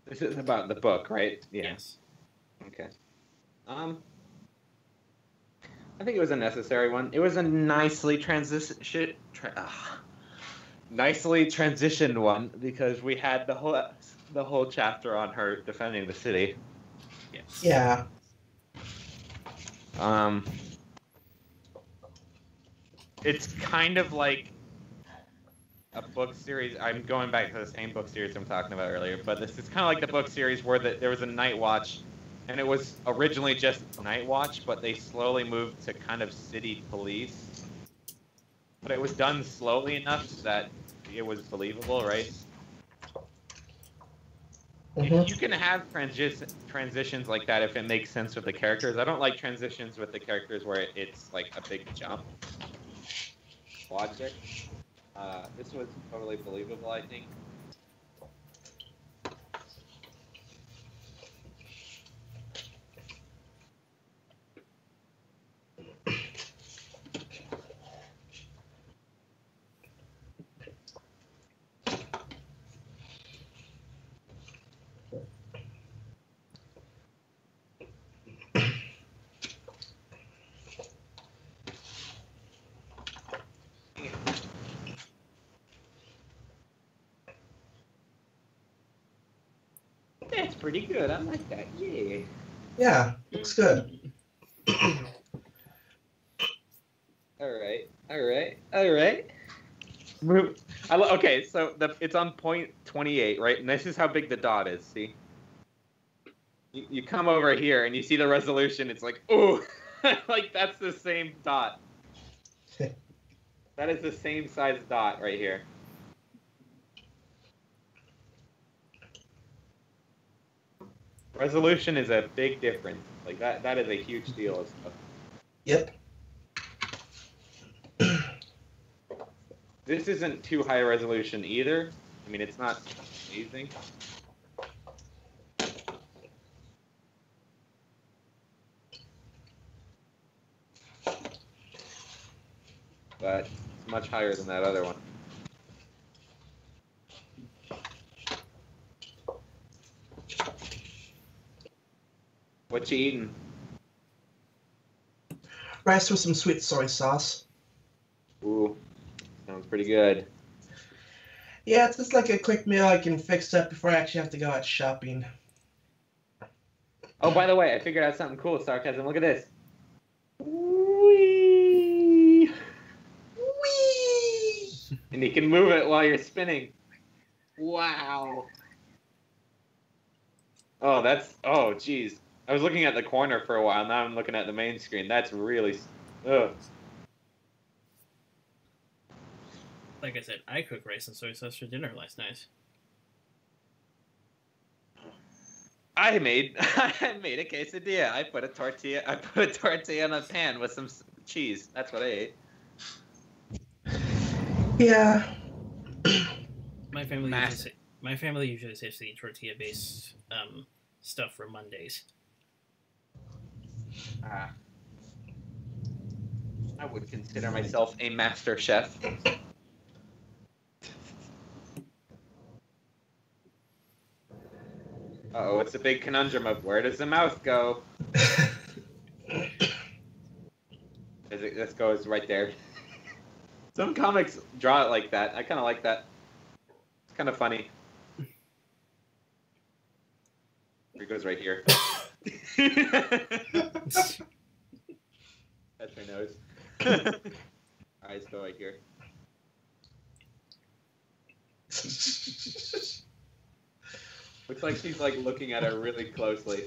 S1: This is about the book, right? Yeah.
S2: Yes.
S1: Okay. I think it was a necessary one. It was a nicely nicely transitioned one because we had the whole chapter on her defending the city.
S2: Yes.
S3: Yeah.
S1: It's kind of like a book series. I'm going back to the same book series I'm talking about earlier, but this is kind of like the book series where there was a Night Watch, and it was originally just Night Watch, but they slowly moved to kind of city police. But it was done slowly enough that it was believable, right? You can have transitions like that if it makes sense with the characters. I don't like transitions with the characters where it's like a big jump. Logic. This was totally believable, I think. That's pretty good. I like that. Yeah.
S3: Yeah, looks good.
S1: All right. Okay, so it's on point 28, right? And this is how big the dot is. See, you come over here and you see the resolution. It's like, ooh, like that's the same dot. That is the same size dot right here. Resolution is a big difference. Like that is a huge deal of stuff.
S3: Yep.
S1: This isn't too high resolution either. I mean, it's not amazing. But it's much higher than that other one. What you eating?
S3: Rice with some sweet soy sauce.
S1: Ooh, sounds pretty good.
S3: Yeah, it's just like a quick meal I can fix up before I actually have to go out shopping.
S1: Oh, by the way, I figured out something cool, Sarcasm. Look at this. Whee!
S3: Whee!
S1: And you can move it while you're spinning. Wow. Oh, geez. I was looking at the corner for a while. Now I'm looking at the main screen. That's really... Ugh.
S2: Like I said, I cooked rice and soy sauce for dinner last night.
S1: I made a quesadilla. I put a tortilla in a pan with some cheese. That's what I ate.
S3: Yeah.
S2: My family usually saves the tortilla-based stuff for Mondays.
S1: I would consider myself a master chef. Uh-oh, it's a big conundrum of where does the mouth go? This goes right there. Some comics draw it like that. I kind of like that. It's kind of funny. It goes right here. That's my nose. Eyes go right here. Looks like she's like looking at her really closely.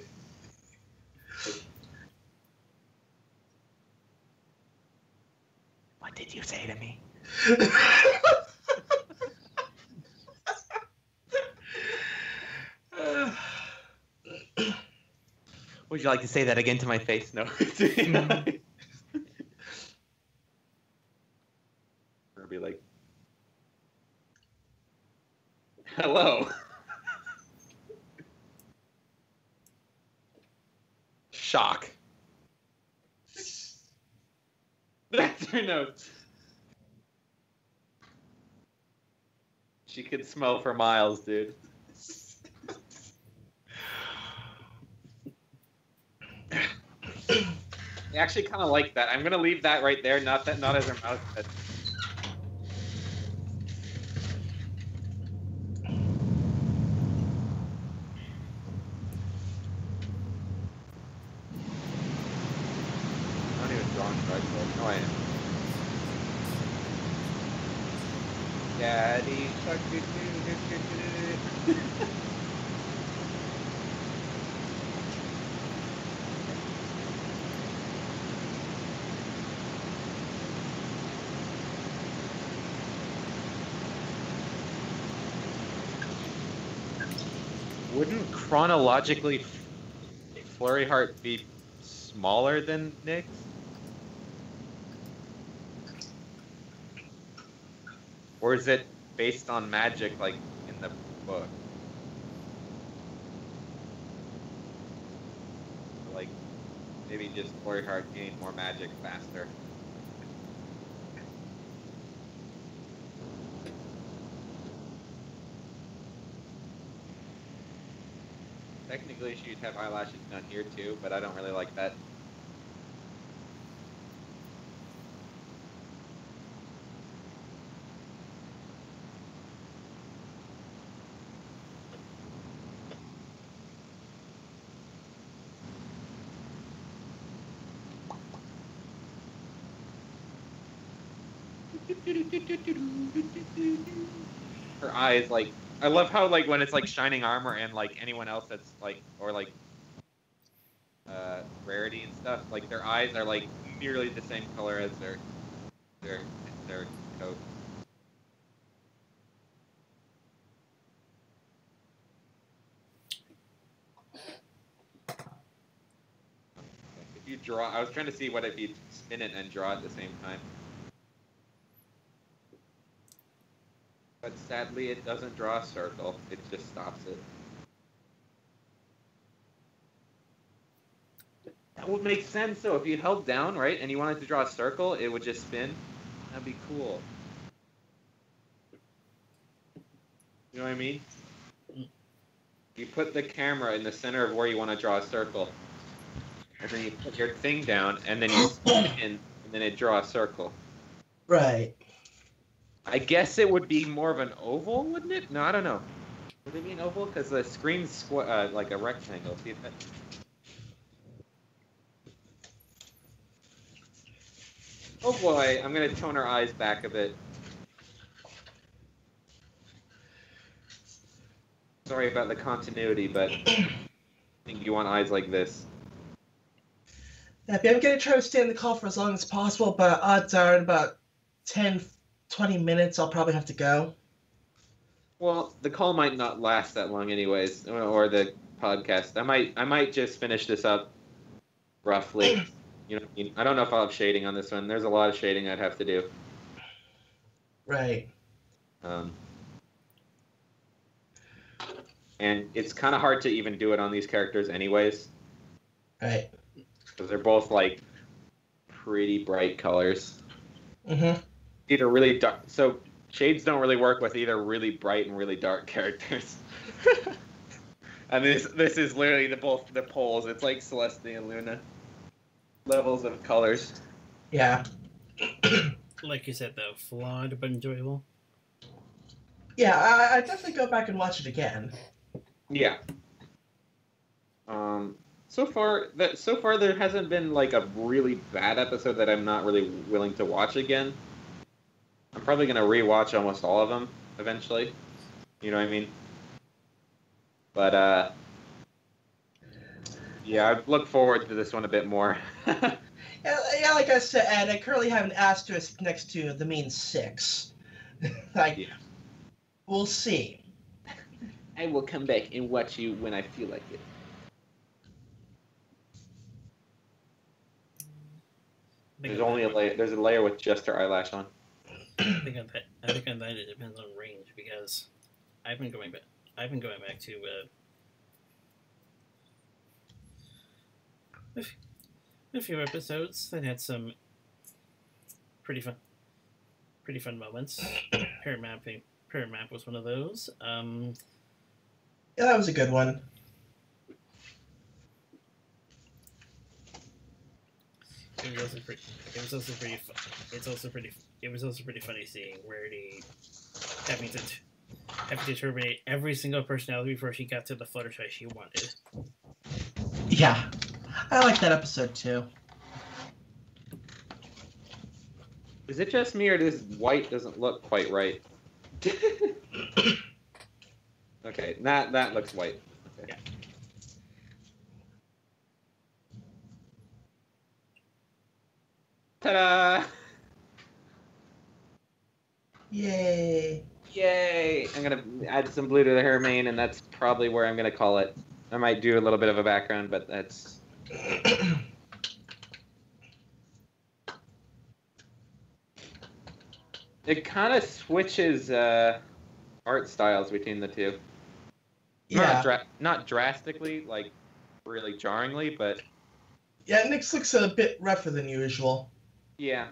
S1: What did you say to me? Would you like to say that again to my face? No. Or be like, hello. Shock. That's her note. She could smell for miles, dude. I actually kind of like that. I'm gonna leave that right there. Not as her mouth. But... Oh, I am. Daddy shark doo doo doo doo doo. Wouldn't chronologically Flurry Heart be smaller than Nyx? Or is it based on magic like in the book? Like maybe just Flurry Heart gained more magic faster. Technically, she'd have eyelashes done here too, but I don't really like that. Her eyes, like, I love how, like, when it's like shining armor and like anyone else that's like, or like rarity and stuff, like their eyes are like nearly the same color as their their coat. If you draw, I was trying to see what if you spin it and draw at the same time. But sadly, it doesn't draw a circle. It just stops it. That would make sense, though. If you held down, right, and you wanted to draw a circle, it would just spin. That'd be cool. You know what I mean? You put the camera in the center of where you want to draw a circle. And then you put your thing down, and then you spin, and then it draws a circle.
S3: Right.
S1: I guess it would be more of an oval, wouldn't it? No, I don't know. Would it be an oval? Because the screen's like a rectangle. See that? Oh boy, I'm gonna tone her eyes back a bit. Sorry about the continuity, but I think you want eyes like this.
S3: Yeah, I'm going to try to stay in the call for as long as possible, but odds are in about 10, 20 minutes I'll probably have to go.
S1: Well, the call might not last that long anyways, or the podcast. I might just finish this up roughly. You know, I don't know if I'll have shading on this one. There's a lot of shading I'd have to do.
S3: Right.
S1: And it's kind of hard to even do it on these characters anyways.
S3: Right.
S1: Because they're both, like, pretty bright colors.
S3: Mm-hmm.
S1: Either really dark. So shades don't really work with either really bright and really dark characters. And this is literally both the poles. It's like Celestia and Luna. Levels of colors.
S3: Yeah.
S2: Like you said, though, flawed but enjoyable.
S3: Yeah, I definitely go back and watch it again.
S1: Yeah. So far there hasn't been like a really bad episode that I'm not really willing to watch again. I'm probably gonna rewatch almost all of them eventually. You know what I mean? But yeah, I look forward to this one a bit more.
S3: Yeah, like I said, I currently have an asterisk next to the mean 6. Like,
S1: Yeah.
S3: We'll see.
S1: I will come back and watch you when I feel like it. There's only a layer. There's a layer with just her eyelash on.
S2: I think on that it depends on range because I've been going back to a few episodes that had some pretty fun moments. Parent map was one of those.
S3: Yeah, that was a good one.
S2: It was also pretty funny seeing Rarity having to terminate every single personality before she got to the Fluttershy she wanted.
S3: Yeah, I like that episode too.
S1: Is it just me or this white doesn't look quite right? Okay, that looks white. Okay.
S2: Yeah.
S1: Ta-da!
S3: Yay!
S1: Yay! I'm gonna add some blue to the hair mane, and that's probably where I'm gonna call it. I might do a little bit of a background, but that's... It kind of switches art styles between the two.
S3: Yeah.
S1: Not drastically, like really jarringly, but
S3: Yeah, Nyx looks a bit rougher than usual.
S1: yeah.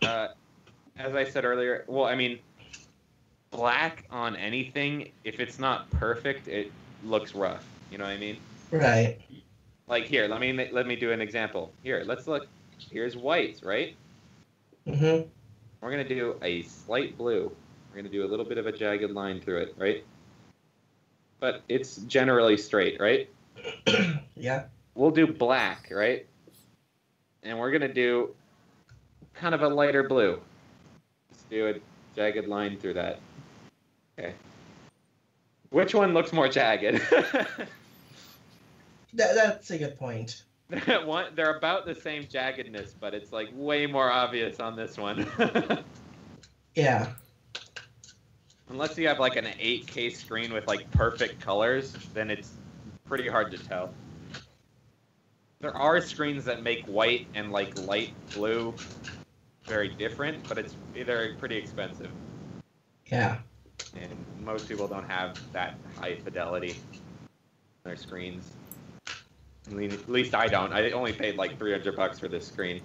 S1: As I said earlier, well, I mean, black on anything, if it's not perfect, it looks rough. You know what I mean?
S3: Right.
S1: Like here, let me do an example. Here, let's look. Here's white, right?
S3: Mm-hmm.
S1: We're gonna do a slight blue. We're gonna do a little bit of a jagged line through it, right? But it's generally straight, right?
S3: Yeah.
S1: We'll do black, right? And we're gonna do kind of a lighter blue. Let's do a jagged line through that. Okay. Which one looks more jagged?
S3: That's a good point.
S1: They're about the same jaggedness, but it's like way more obvious on this one.
S3: Yeah.
S1: Unless you have like an 8K screen with like perfect colors, then it's pretty hard to tell. There are screens that make white and like light blue very different, but they're pretty expensive.
S3: Yeah.
S1: And most people don't have that high fidelity on their screens. At least I don't. I only paid like $300 for this screen,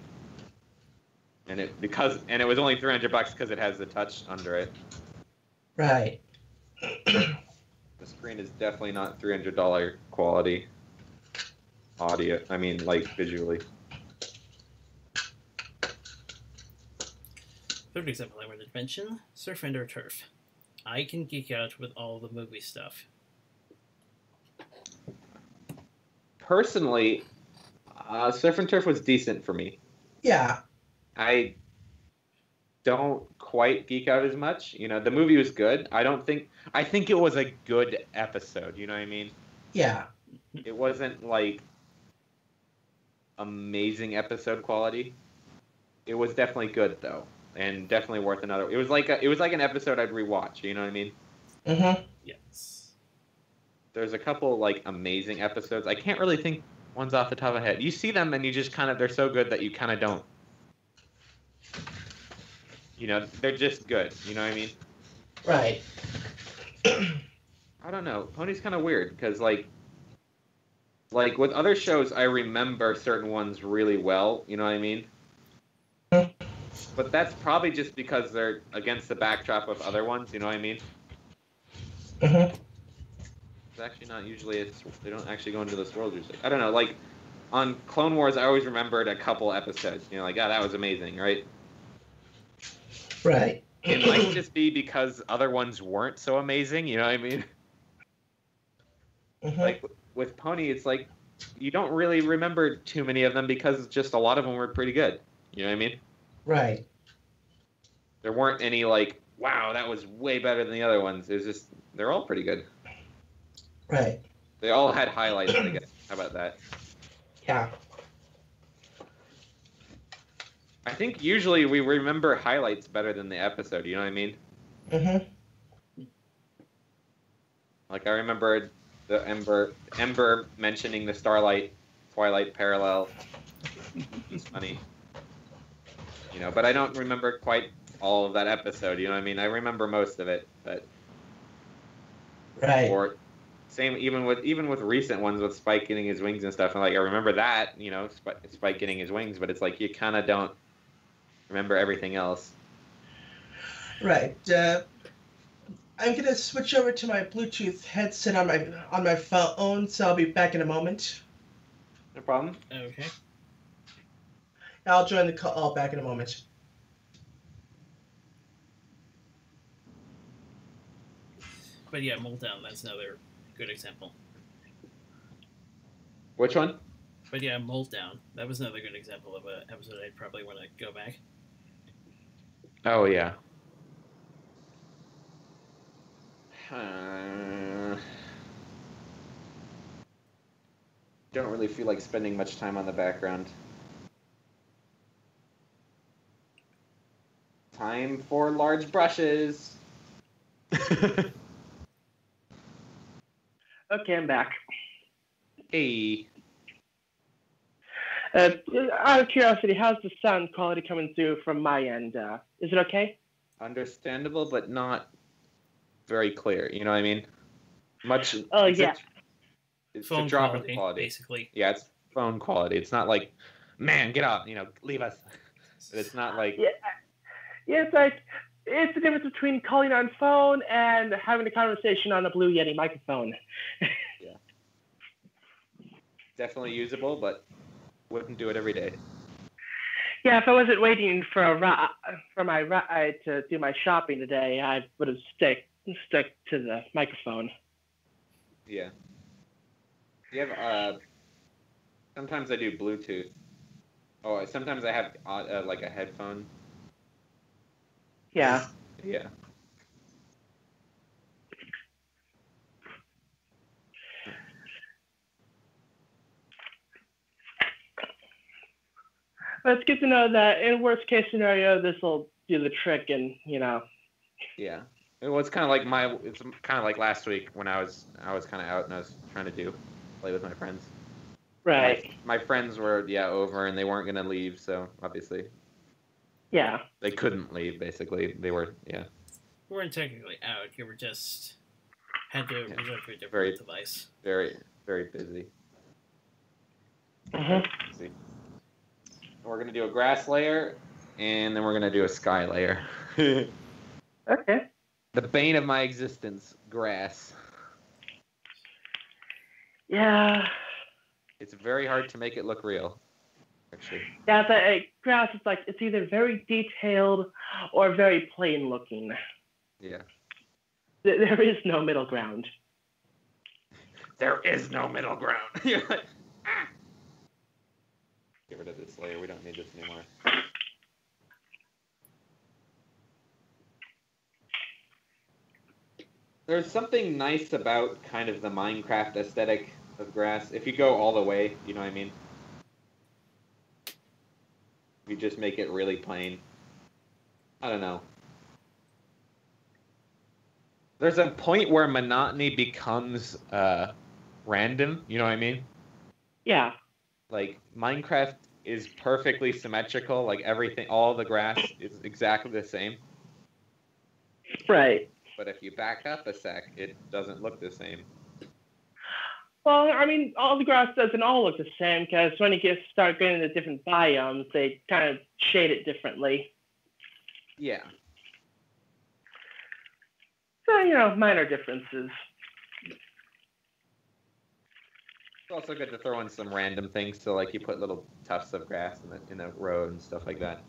S1: and it was only $300 because it has the touch under it.
S3: Right.
S1: The screen is definitely not $300 quality audio. I mean, like visually.
S2: Third example I wanted to mention: Surf and or Turf. I can geek out with all the movie stuff.
S1: Personally, Surf and Turf was decent for me.
S3: Yeah.
S1: I don't quite geek out as much. You know, the movie was good. I think it was a good episode. You know what I mean?
S3: Yeah.
S1: It wasn't like amazing episode quality. It was definitely good though, and definitely worth another. It was like an episode I'd rewatch. You know what I mean?
S3: Mm-hmm.
S2: Yes.
S1: There's a couple like amazing episodes. I can't really think ones off the top of my head. You see them and you just they're so good that you kind of don't. You know, they're just good. You know what I mean?
S3: Right.
S1: I don't know. Pony's kind of weird because like with other shows, I remember certain ones really well. You know what I mean? But that's probably just because they're against the backdrop of other ones. You know what I mean?
S3: Mm-hmm.
S1: It's actually not usually. They don't actually go into this world usually. I don't know. Like on Clone Wars, I always remembered a couple episodes. You know, like that was amazing, right?
S3: Right.
S1: It might just be because other ones weren't so amazing. You know what I mean?
S3: Mm-hmm.
S1: Like with Pony, it's like you don't really remember too many of them because just a lot of them were pretty good. You know what I mean?
S3: Right.
S1: There weren't any like, wow, that was way better than the other ones. It's just they're all pretty good.
S3: Right.
S1: They all had highlights, I guess. How about that?
S3: Yeah.
S1: I think usually we remember highlights better than the episode. You know what I mean?
S3: Mm-hmm.
S1: Like I remember the Ember mentioning the Starlight Twilight parallel. It's funny. You know, but I don't remember quite all of that episode. You know what I mean? I remember most of it, but
S3: Right.
S1: or same even with recent ones with Spike getting his wings and stuff. And like I remember that, you know, Spike getting his wings, but it's like you kind of don't remember everything else.
S3: Right. I'm gonna switch over to my Bluetooth headset on my phone, so I'll be back in a moment.
S1: No problem.
S2: Okay.
S3: I'll join the call back in a moment.
S2: But yeah, Mold Down, that's another good example.
S1: Which one?
S2: But yeah, Mold Down, that was another good example of an episode I'd probably want to go back.
S1: Oh yeah. Uh, don't really feel like spending much time on the background. Time for large brushes.
S4: Okay, I'm back.
S1: Hey.
S4: Out of curiosity, how's the sound quality coming through from my end? Is it okay?
S1: Understandable, but not very clear. You know what I mean? Much.
S4: Oh,
S1: It's
S4: yeah.
S1: it's a
S2: Phone
S1: drop
S2: quality,
S1: in quality.
S2: basically.
S1: Yeah, it's phone quality. It's not like, man, get off. Leave us. But it's not like.
S4: Yeah, yeah, it's the difference between calling on phone and having a conversation on a Blue Yeti microphone.
S1: Yeah. Definitely usable, but wouldn't do it every day.
S4: Yeah, if I wasn't waiting for my ride to do my shopping today, I would have stuck to the microphone.
S1: Yeah. You have sometimes I do Bluetooth. Oh, sometimes I have like a headphone.
S4: Yeah.
S1: Yeah.
S4: But it's good to know that in worst case scenario, this will do the trick, and
S1: Yeah. Well, it's kind of like it's kind of like last week when I was kind of out and I was trying to play with my friends.
S4: right.
S1: My friends were over and they weren't gonna leave, so obviously
S4: Yeah.
S1: they couldn't leave. Basically, they were
S2: You weren't technically out. You were just had to resort to a different
S1: Very-
S2: device.
S1: very very busy.
S4: Mhm.
S1: See. We're gonna do a grass layer, and then we're gonna do a sky layer.
S4: Okay.
S1: The bane of my existence, grass.
S4: Yeah.
S1: It's very hard to make it look real, actually.
S4: Yeah, the grass is like it's either very detailed or very plain looking.
S1: Yeah.
S4: There is no middle ground.
S1: There is no middle ground. You're like, ah! Get rid of this layer. We don't need this anymore. There's something nice about kind of the Minecraft aesthetic of grass. If you go all the way, you know what I mean? You just make it really plain. I don't know. There's a point where monotony becomes random, you know what I mean?
S4: Yeah.
S1: Like Minecraft is perfectly symmetrical, like everything, all the grass is exactly the same.
S4: Right.
S1: But if you back up a sec, it doesn't look the same.
S4: Well, I mean, all the grass doesn't all look the same because when you start getting into different biomes, they kind of shade it differently.
S1: Yeah.
S4: So, minor differences.
S1: It's also good to throw in some random things, so like you put little tufts of grass in the road and stuff like that.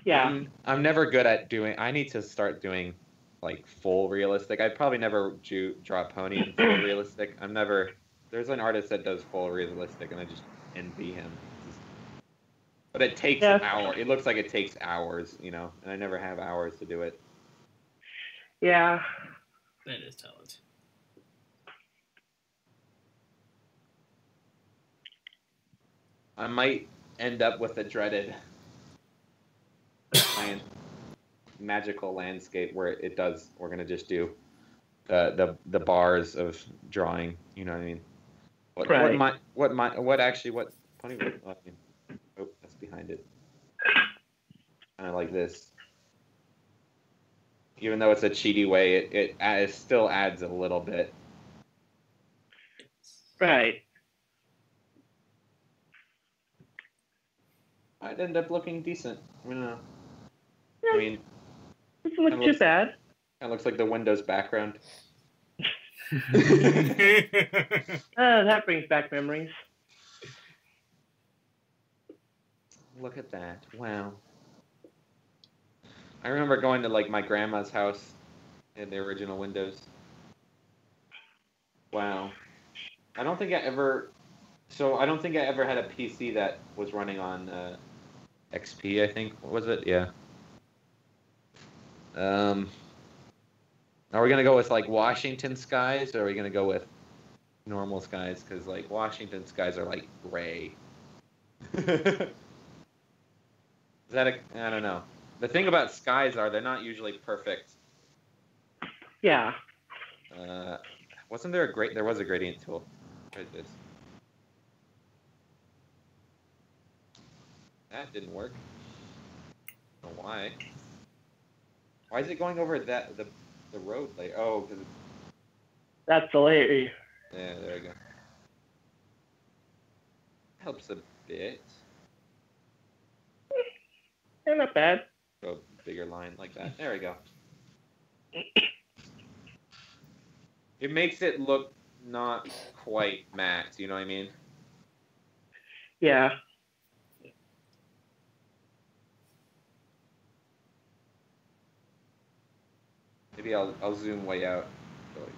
S4: Yeah.
S1: I'm never good at doing. I need to start doing like full realistic. I'd probably never draw a pony in full realistic. I'm never. There's an artist that does full realistic, and I just envy him. But it takes hours. It looks like it takes hours, and I never have hours to do it.
S4: Yeah.
S2: That is talent.
S1: I might end up with a dreaded magical landscape where we're gonna just do the bars of drawing. You know what I mean? What pony? Oh, that's behind it. Kind of like this. Even though it's a cheaty way, it still adds a little bit.
S4: Right.
S1: I'd end up looking decent. I don't know.
S4: Yeah,
S1: I mean,
S4: it doesn't look too bad.
S1: Kind of looks like the Windows background.
S4: That brings back memories.
S1: Look at that! Wow. I remember going to like my grandma's house in the original Windows. Wow. I don't think I ever had a PC that was running on XP, I think. What was it? Yeah. Are we gonna go with like Washington skies, or are we gonna go with normal skies? Because like Washington skies are like gray. Is that I don't know. The thing about skies are they're not usually perfect.
S4: Yeah.
S1: Wasn't there there was a gradient tool. What is this? That didn't work. I don't know why. Why is it going over the road layer? Oh, because
S4: That's the layer.
S1: yeah, there we go. Helps a bit.
S4: Yeah, not bad.
S1: Go bigger line like that. There we go. It makes it look not quite matte. You know what I mean?
S4: Yeah.
S1: Maybe I'll zoom way out. Go like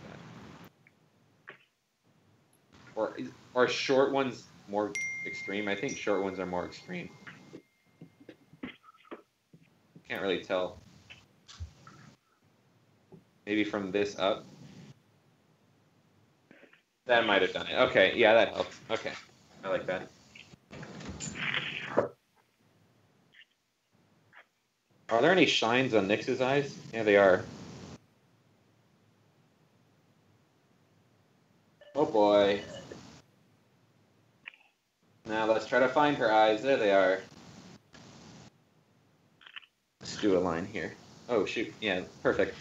S1: that. Or short ones more extreme? I think short ones are more extreme. Can't really tell. Maybe from this up. That might have done it. Okay, yeah, that helps. Okay, I like that. Are there any shines on Nyx's eyes? Yeah, they are. Oh boy. Now let's try to find her eyes. There they are. Let's do a line here. Oh shoot, yeah, perfect.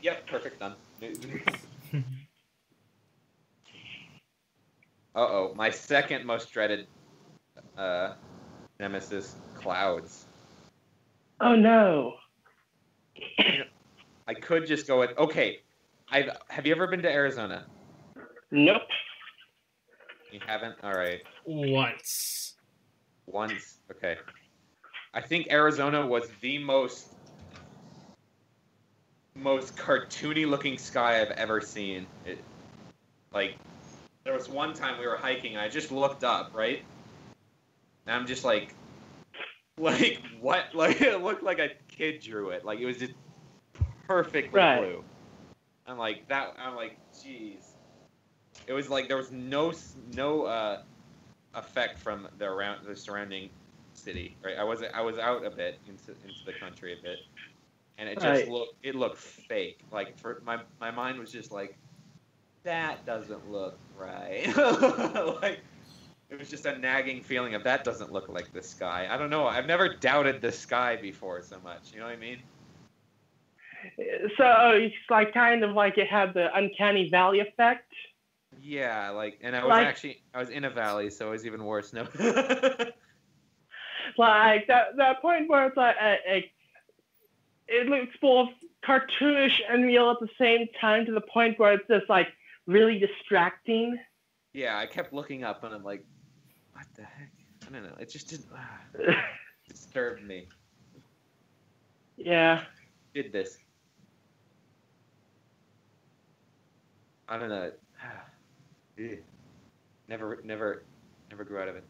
S1: Yep, perfect, done. Uh-oh, my second most dreaded nemesis, clouds.
S4: Oh no.
S1: I could just go with, okay, have you ever been to Arizona?
S4: Nope.
S1: You haven't? All right.
S2: Once.
S1: Once, okay. I think Arizona was the most cartoony looking sky I've ever seen. Like, there was one time we were hiking, and I just looked up, right? And I'm just like what? Like, it looked like a kid drew it. Like, it was just perfectly blue. I'm like, jeez. It was like there was no effect from the surrounding city, right? I was out a bit into the country a bit, and it just looked fake. Like, for my mind was just like, that doesn't look right. Like, it was just a nagging feeling of that doesn't look like the sky. I don't know. I've never doubted the sky before so much. You know what I mean?
S4: So it's like kind of like it had the uncanny valley effect.
S1: Yeah, like, and I was in a valley, so it was even worse. No.
S4: Like that point where it's like it looks both cartoonish and real at the same time, to the point where it's just like really distracting.
S1: Yeah, I kept looking up, and I'm like, what the heck? I don't know. It just didn't disturbed me.
S4: Yeah.
S1: Did this? I don't know. Never grew out of it.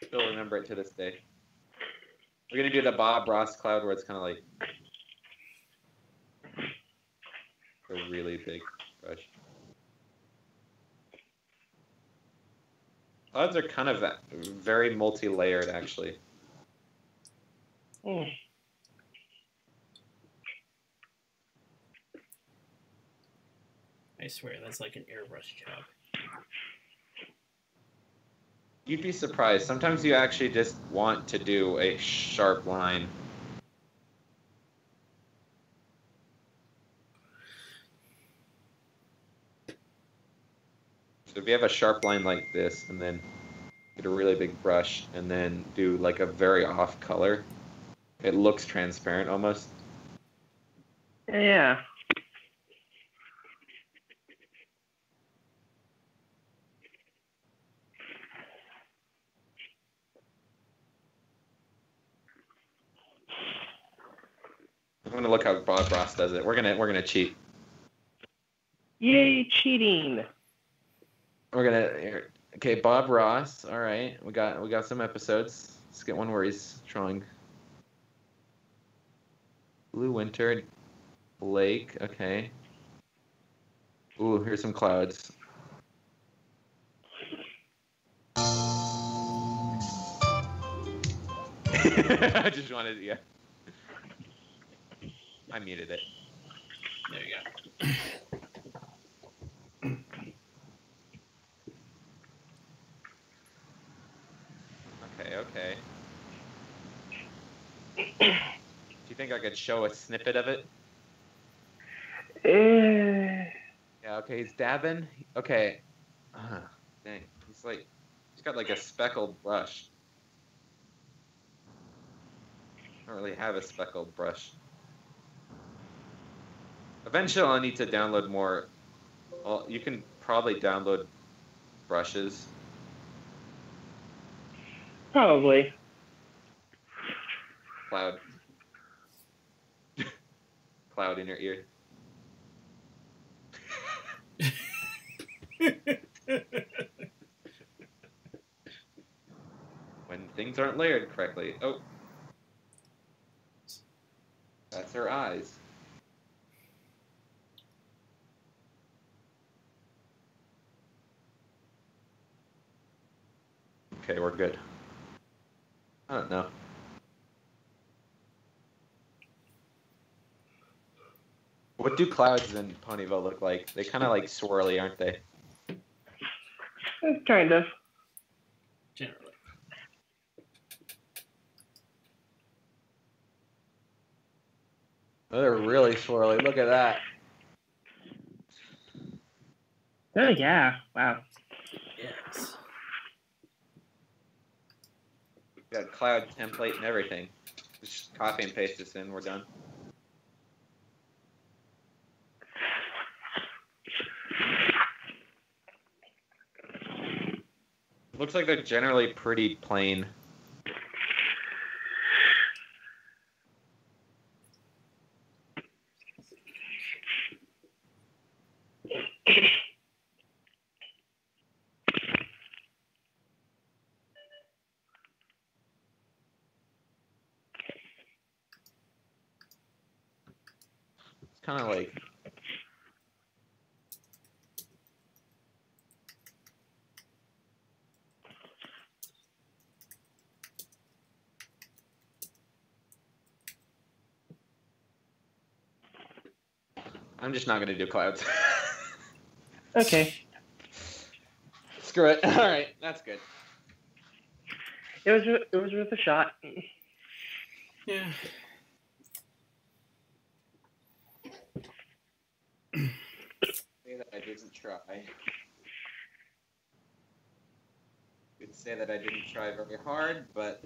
S1: Still remember it to this day. We're gonna do the Bob Ross cloud where it's kind of like a really big brush. Clouds are kind of very multi-layered, actually.
S4: Mm.
S2: I swear, that's like an airbrush job.
S1: You'd be surprised. Sometimes you actually just want to do a sharp line. So if you have a sharp line like this, and then get a really big brush, and then do like a very off color, it looks transparent almost.
S4: Yeah.
S1: I'm gonna look how Bob Ross does it. We're gonna cheat.
S4: Yay, cheating!
S1: We're gonna. Okay, Bob Ross. All right, we got some episodes. Let's get one where he's drawing. Blue Winter, Blake. Okay. Ooh, here's some clouds. I just wanted, yeah. I muted it.
S2: There you
S1: Okay. Do you think I could show a snippet of it? Yeah, okay, he's dabbing. Okay. Dang. He's got like a speckled brush. I don't really have a speckled brush. Eventually I'll need to download more. Well, you can probably download brushes.
S4: Probably.
S1: Cloud. Cloud in your ear. When things aren't layered correctly. Oh. That's her eyes. Okay, we're good. I don't know. What do clouds in Ponyville look like? They kind of like swirly, aren't they?
S4: Kind of.
S2: Generally.
S1: Oh, they're really swirly. Look at that.
S4: Oh, yeah. Wow.
S2: Yes.
S1: Got cloud template and everything. Just copy and paste this in. We're done. Looks like they're generally pretty plain. It's kind of like... I'm just not going to do clouds.
S4: Okay.
S1: Screw it. All right, that's good.
S4: It was worth a shot.
S2: Yeah.
S1: Say that I didn't try. You could say that I didn't try very hard, but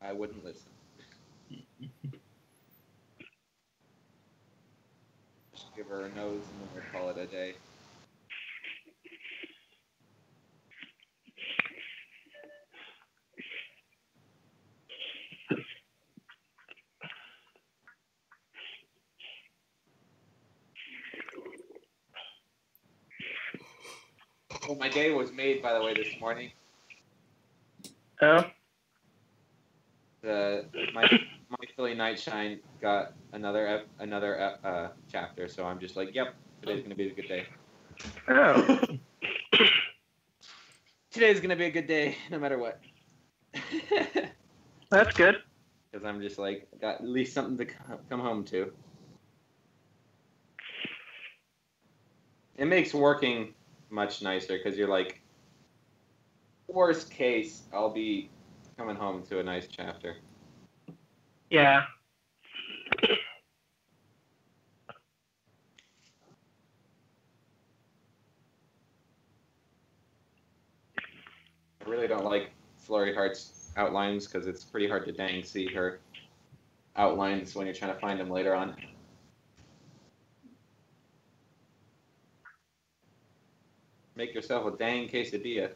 S1: I wouldn't listen. Just give her a nose and then we'll call it a day. Well, my day was made, by the way, this morning.
S4: Oh?
S1: My Philly Night Shine got another chapter, so I'm just like, yep, today's gonna be a good day.
S4: Oh.
S1: Today's gonna be a good day, no matter what.
S4: That's good.
S1: Because I'm just like, got at least something to come home to. It makes working much nicer because you're like, worst case, I'll be coming home to a nice chapter.
S4: Yeah.
S1: I really don't like Flurry Heart's outlines because it's pretty hard to dang see her outlines when you're trying to find them later on. Make yourself a dang quesadilla.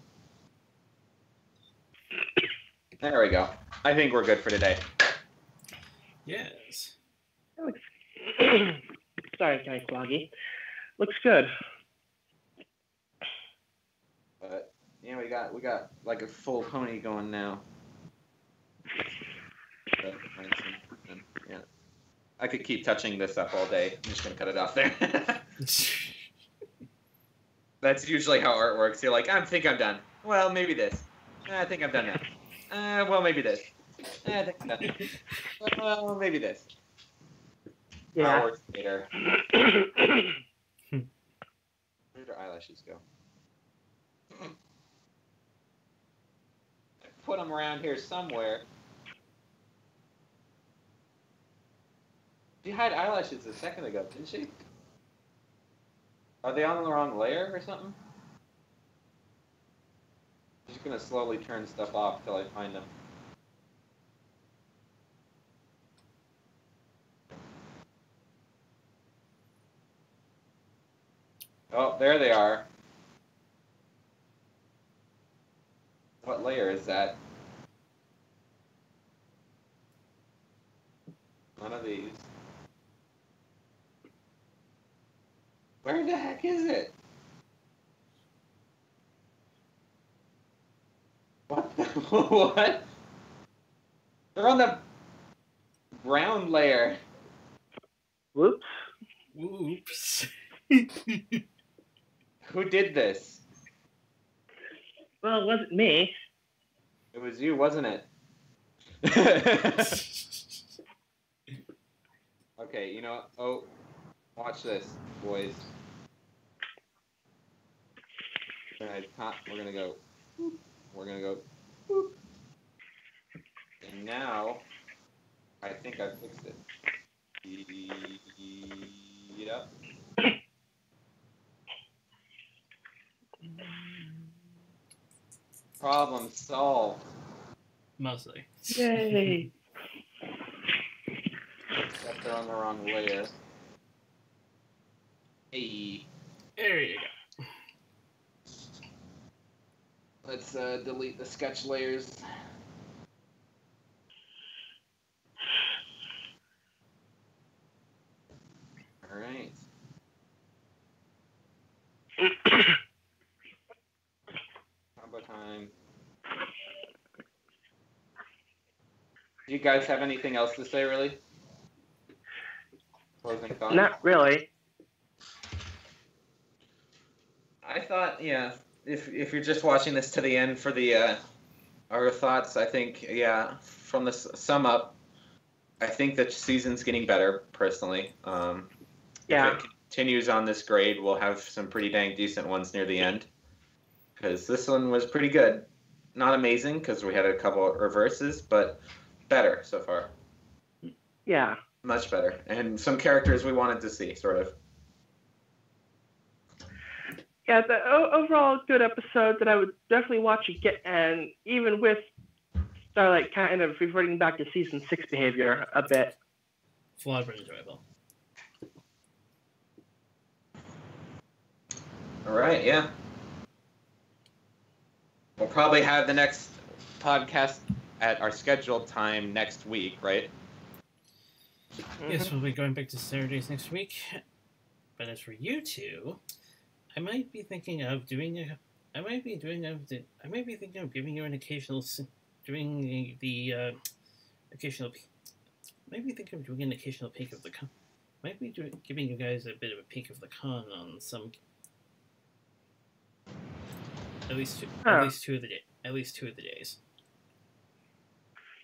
S1: There we go. I think we're good for today.
S2: Yes.
S4: Sorry, kind of foggy. Looks good.
S1: But yeah, we got like a full pony going now. And, yeah. I could keep touching this up all day. I'm just gonna cut it off there. That's usually how art works. You're like, I think I'm done. Well, maybe this. I think I'm done now. Well, maybe this. I think I'm done. Well, maybe this.
S4: Yeah.
S1: Hours later. Where did our eyelashes go? I put them around here somewhere. She had eyelashes a second ago, didn't she? Are they on the wrong layer or something? I'm just gonna slowly turn stuff off till I find them. Oh, there they are. What layer is that? None of these. Where the heck is it? What? What? They're on the brown layer.
S4: Whoops.
S2: Oops.
S1: Who did this?
S4: Well, it wasn't me.
S1: It was you, wasn't it? Okay, you know what? Oh, watch this, boys. We're gonna go. We're gonna go. Boop. And now, I think I fixed it. Yep. Problem solved.
S2: Mostly.
S4: Yay.
S1: Except they're on the wrong layer. Hey.
S2: There you go.
S1: Let's delete the sketch layers. All right. Combo time. Do you guys have anything else to say, really? Closing thoughts?
S4: Not really.
S1: I thought, yeah, if you're just watching this to the end for the our thoughts, I think, yeah, from the sum up, I think that season's getting better, personally.
S4: Yeah.
S1: If it continues on this grade, we'll have some pretty dang decent ones near the end. Because this one was pretty good. Not amazing, because we had a couple of reverses, but better so far.
S4: Yeah.
S1: Much better. And some characters we wanted to see, sort of.
S4: Yeah, the overall good episode that I would definitely watch again, and even with Starlight kind of reverting back to season 6 behavior a bit.
S2: Flawed but enjoyable.
S1: All right, yeah. We'll probably have the next podcast at our scheduled time next week, right?
S2: Yes, we'll be going back to Saturdays next week. But as for you two, I might be thinking of giving you an occasional, doing the occasional. Maybe think of doing an occasional peek of the con. Might be giving you guys a bit of a peek of the con on some. At least two of the days.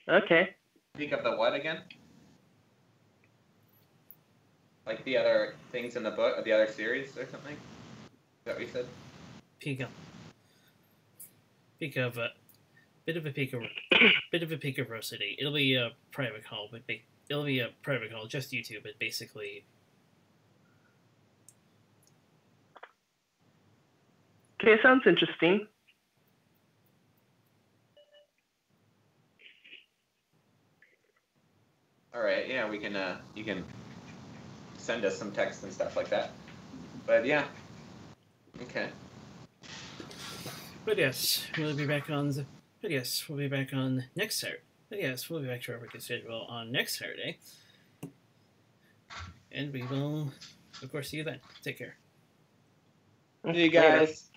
S4: Okay.
S1: Speak of the what again? Like the other things in the book, or the other series, or something? Is that what you said?
S2: Peek of Rose City. It'll be a private call, but it'll be a private call, just you two, but basically.
S4: Okay, sounds interesting.
S1: All right, yeah, we can. You can send us some text and stuff like that. But yeah, okay.
S2: But yes, we'll be back on next Saturday. But yes, we'll be back to our regular schedule on next Saturday, and we will, of course, see you then. Take care.
S1: See you guys.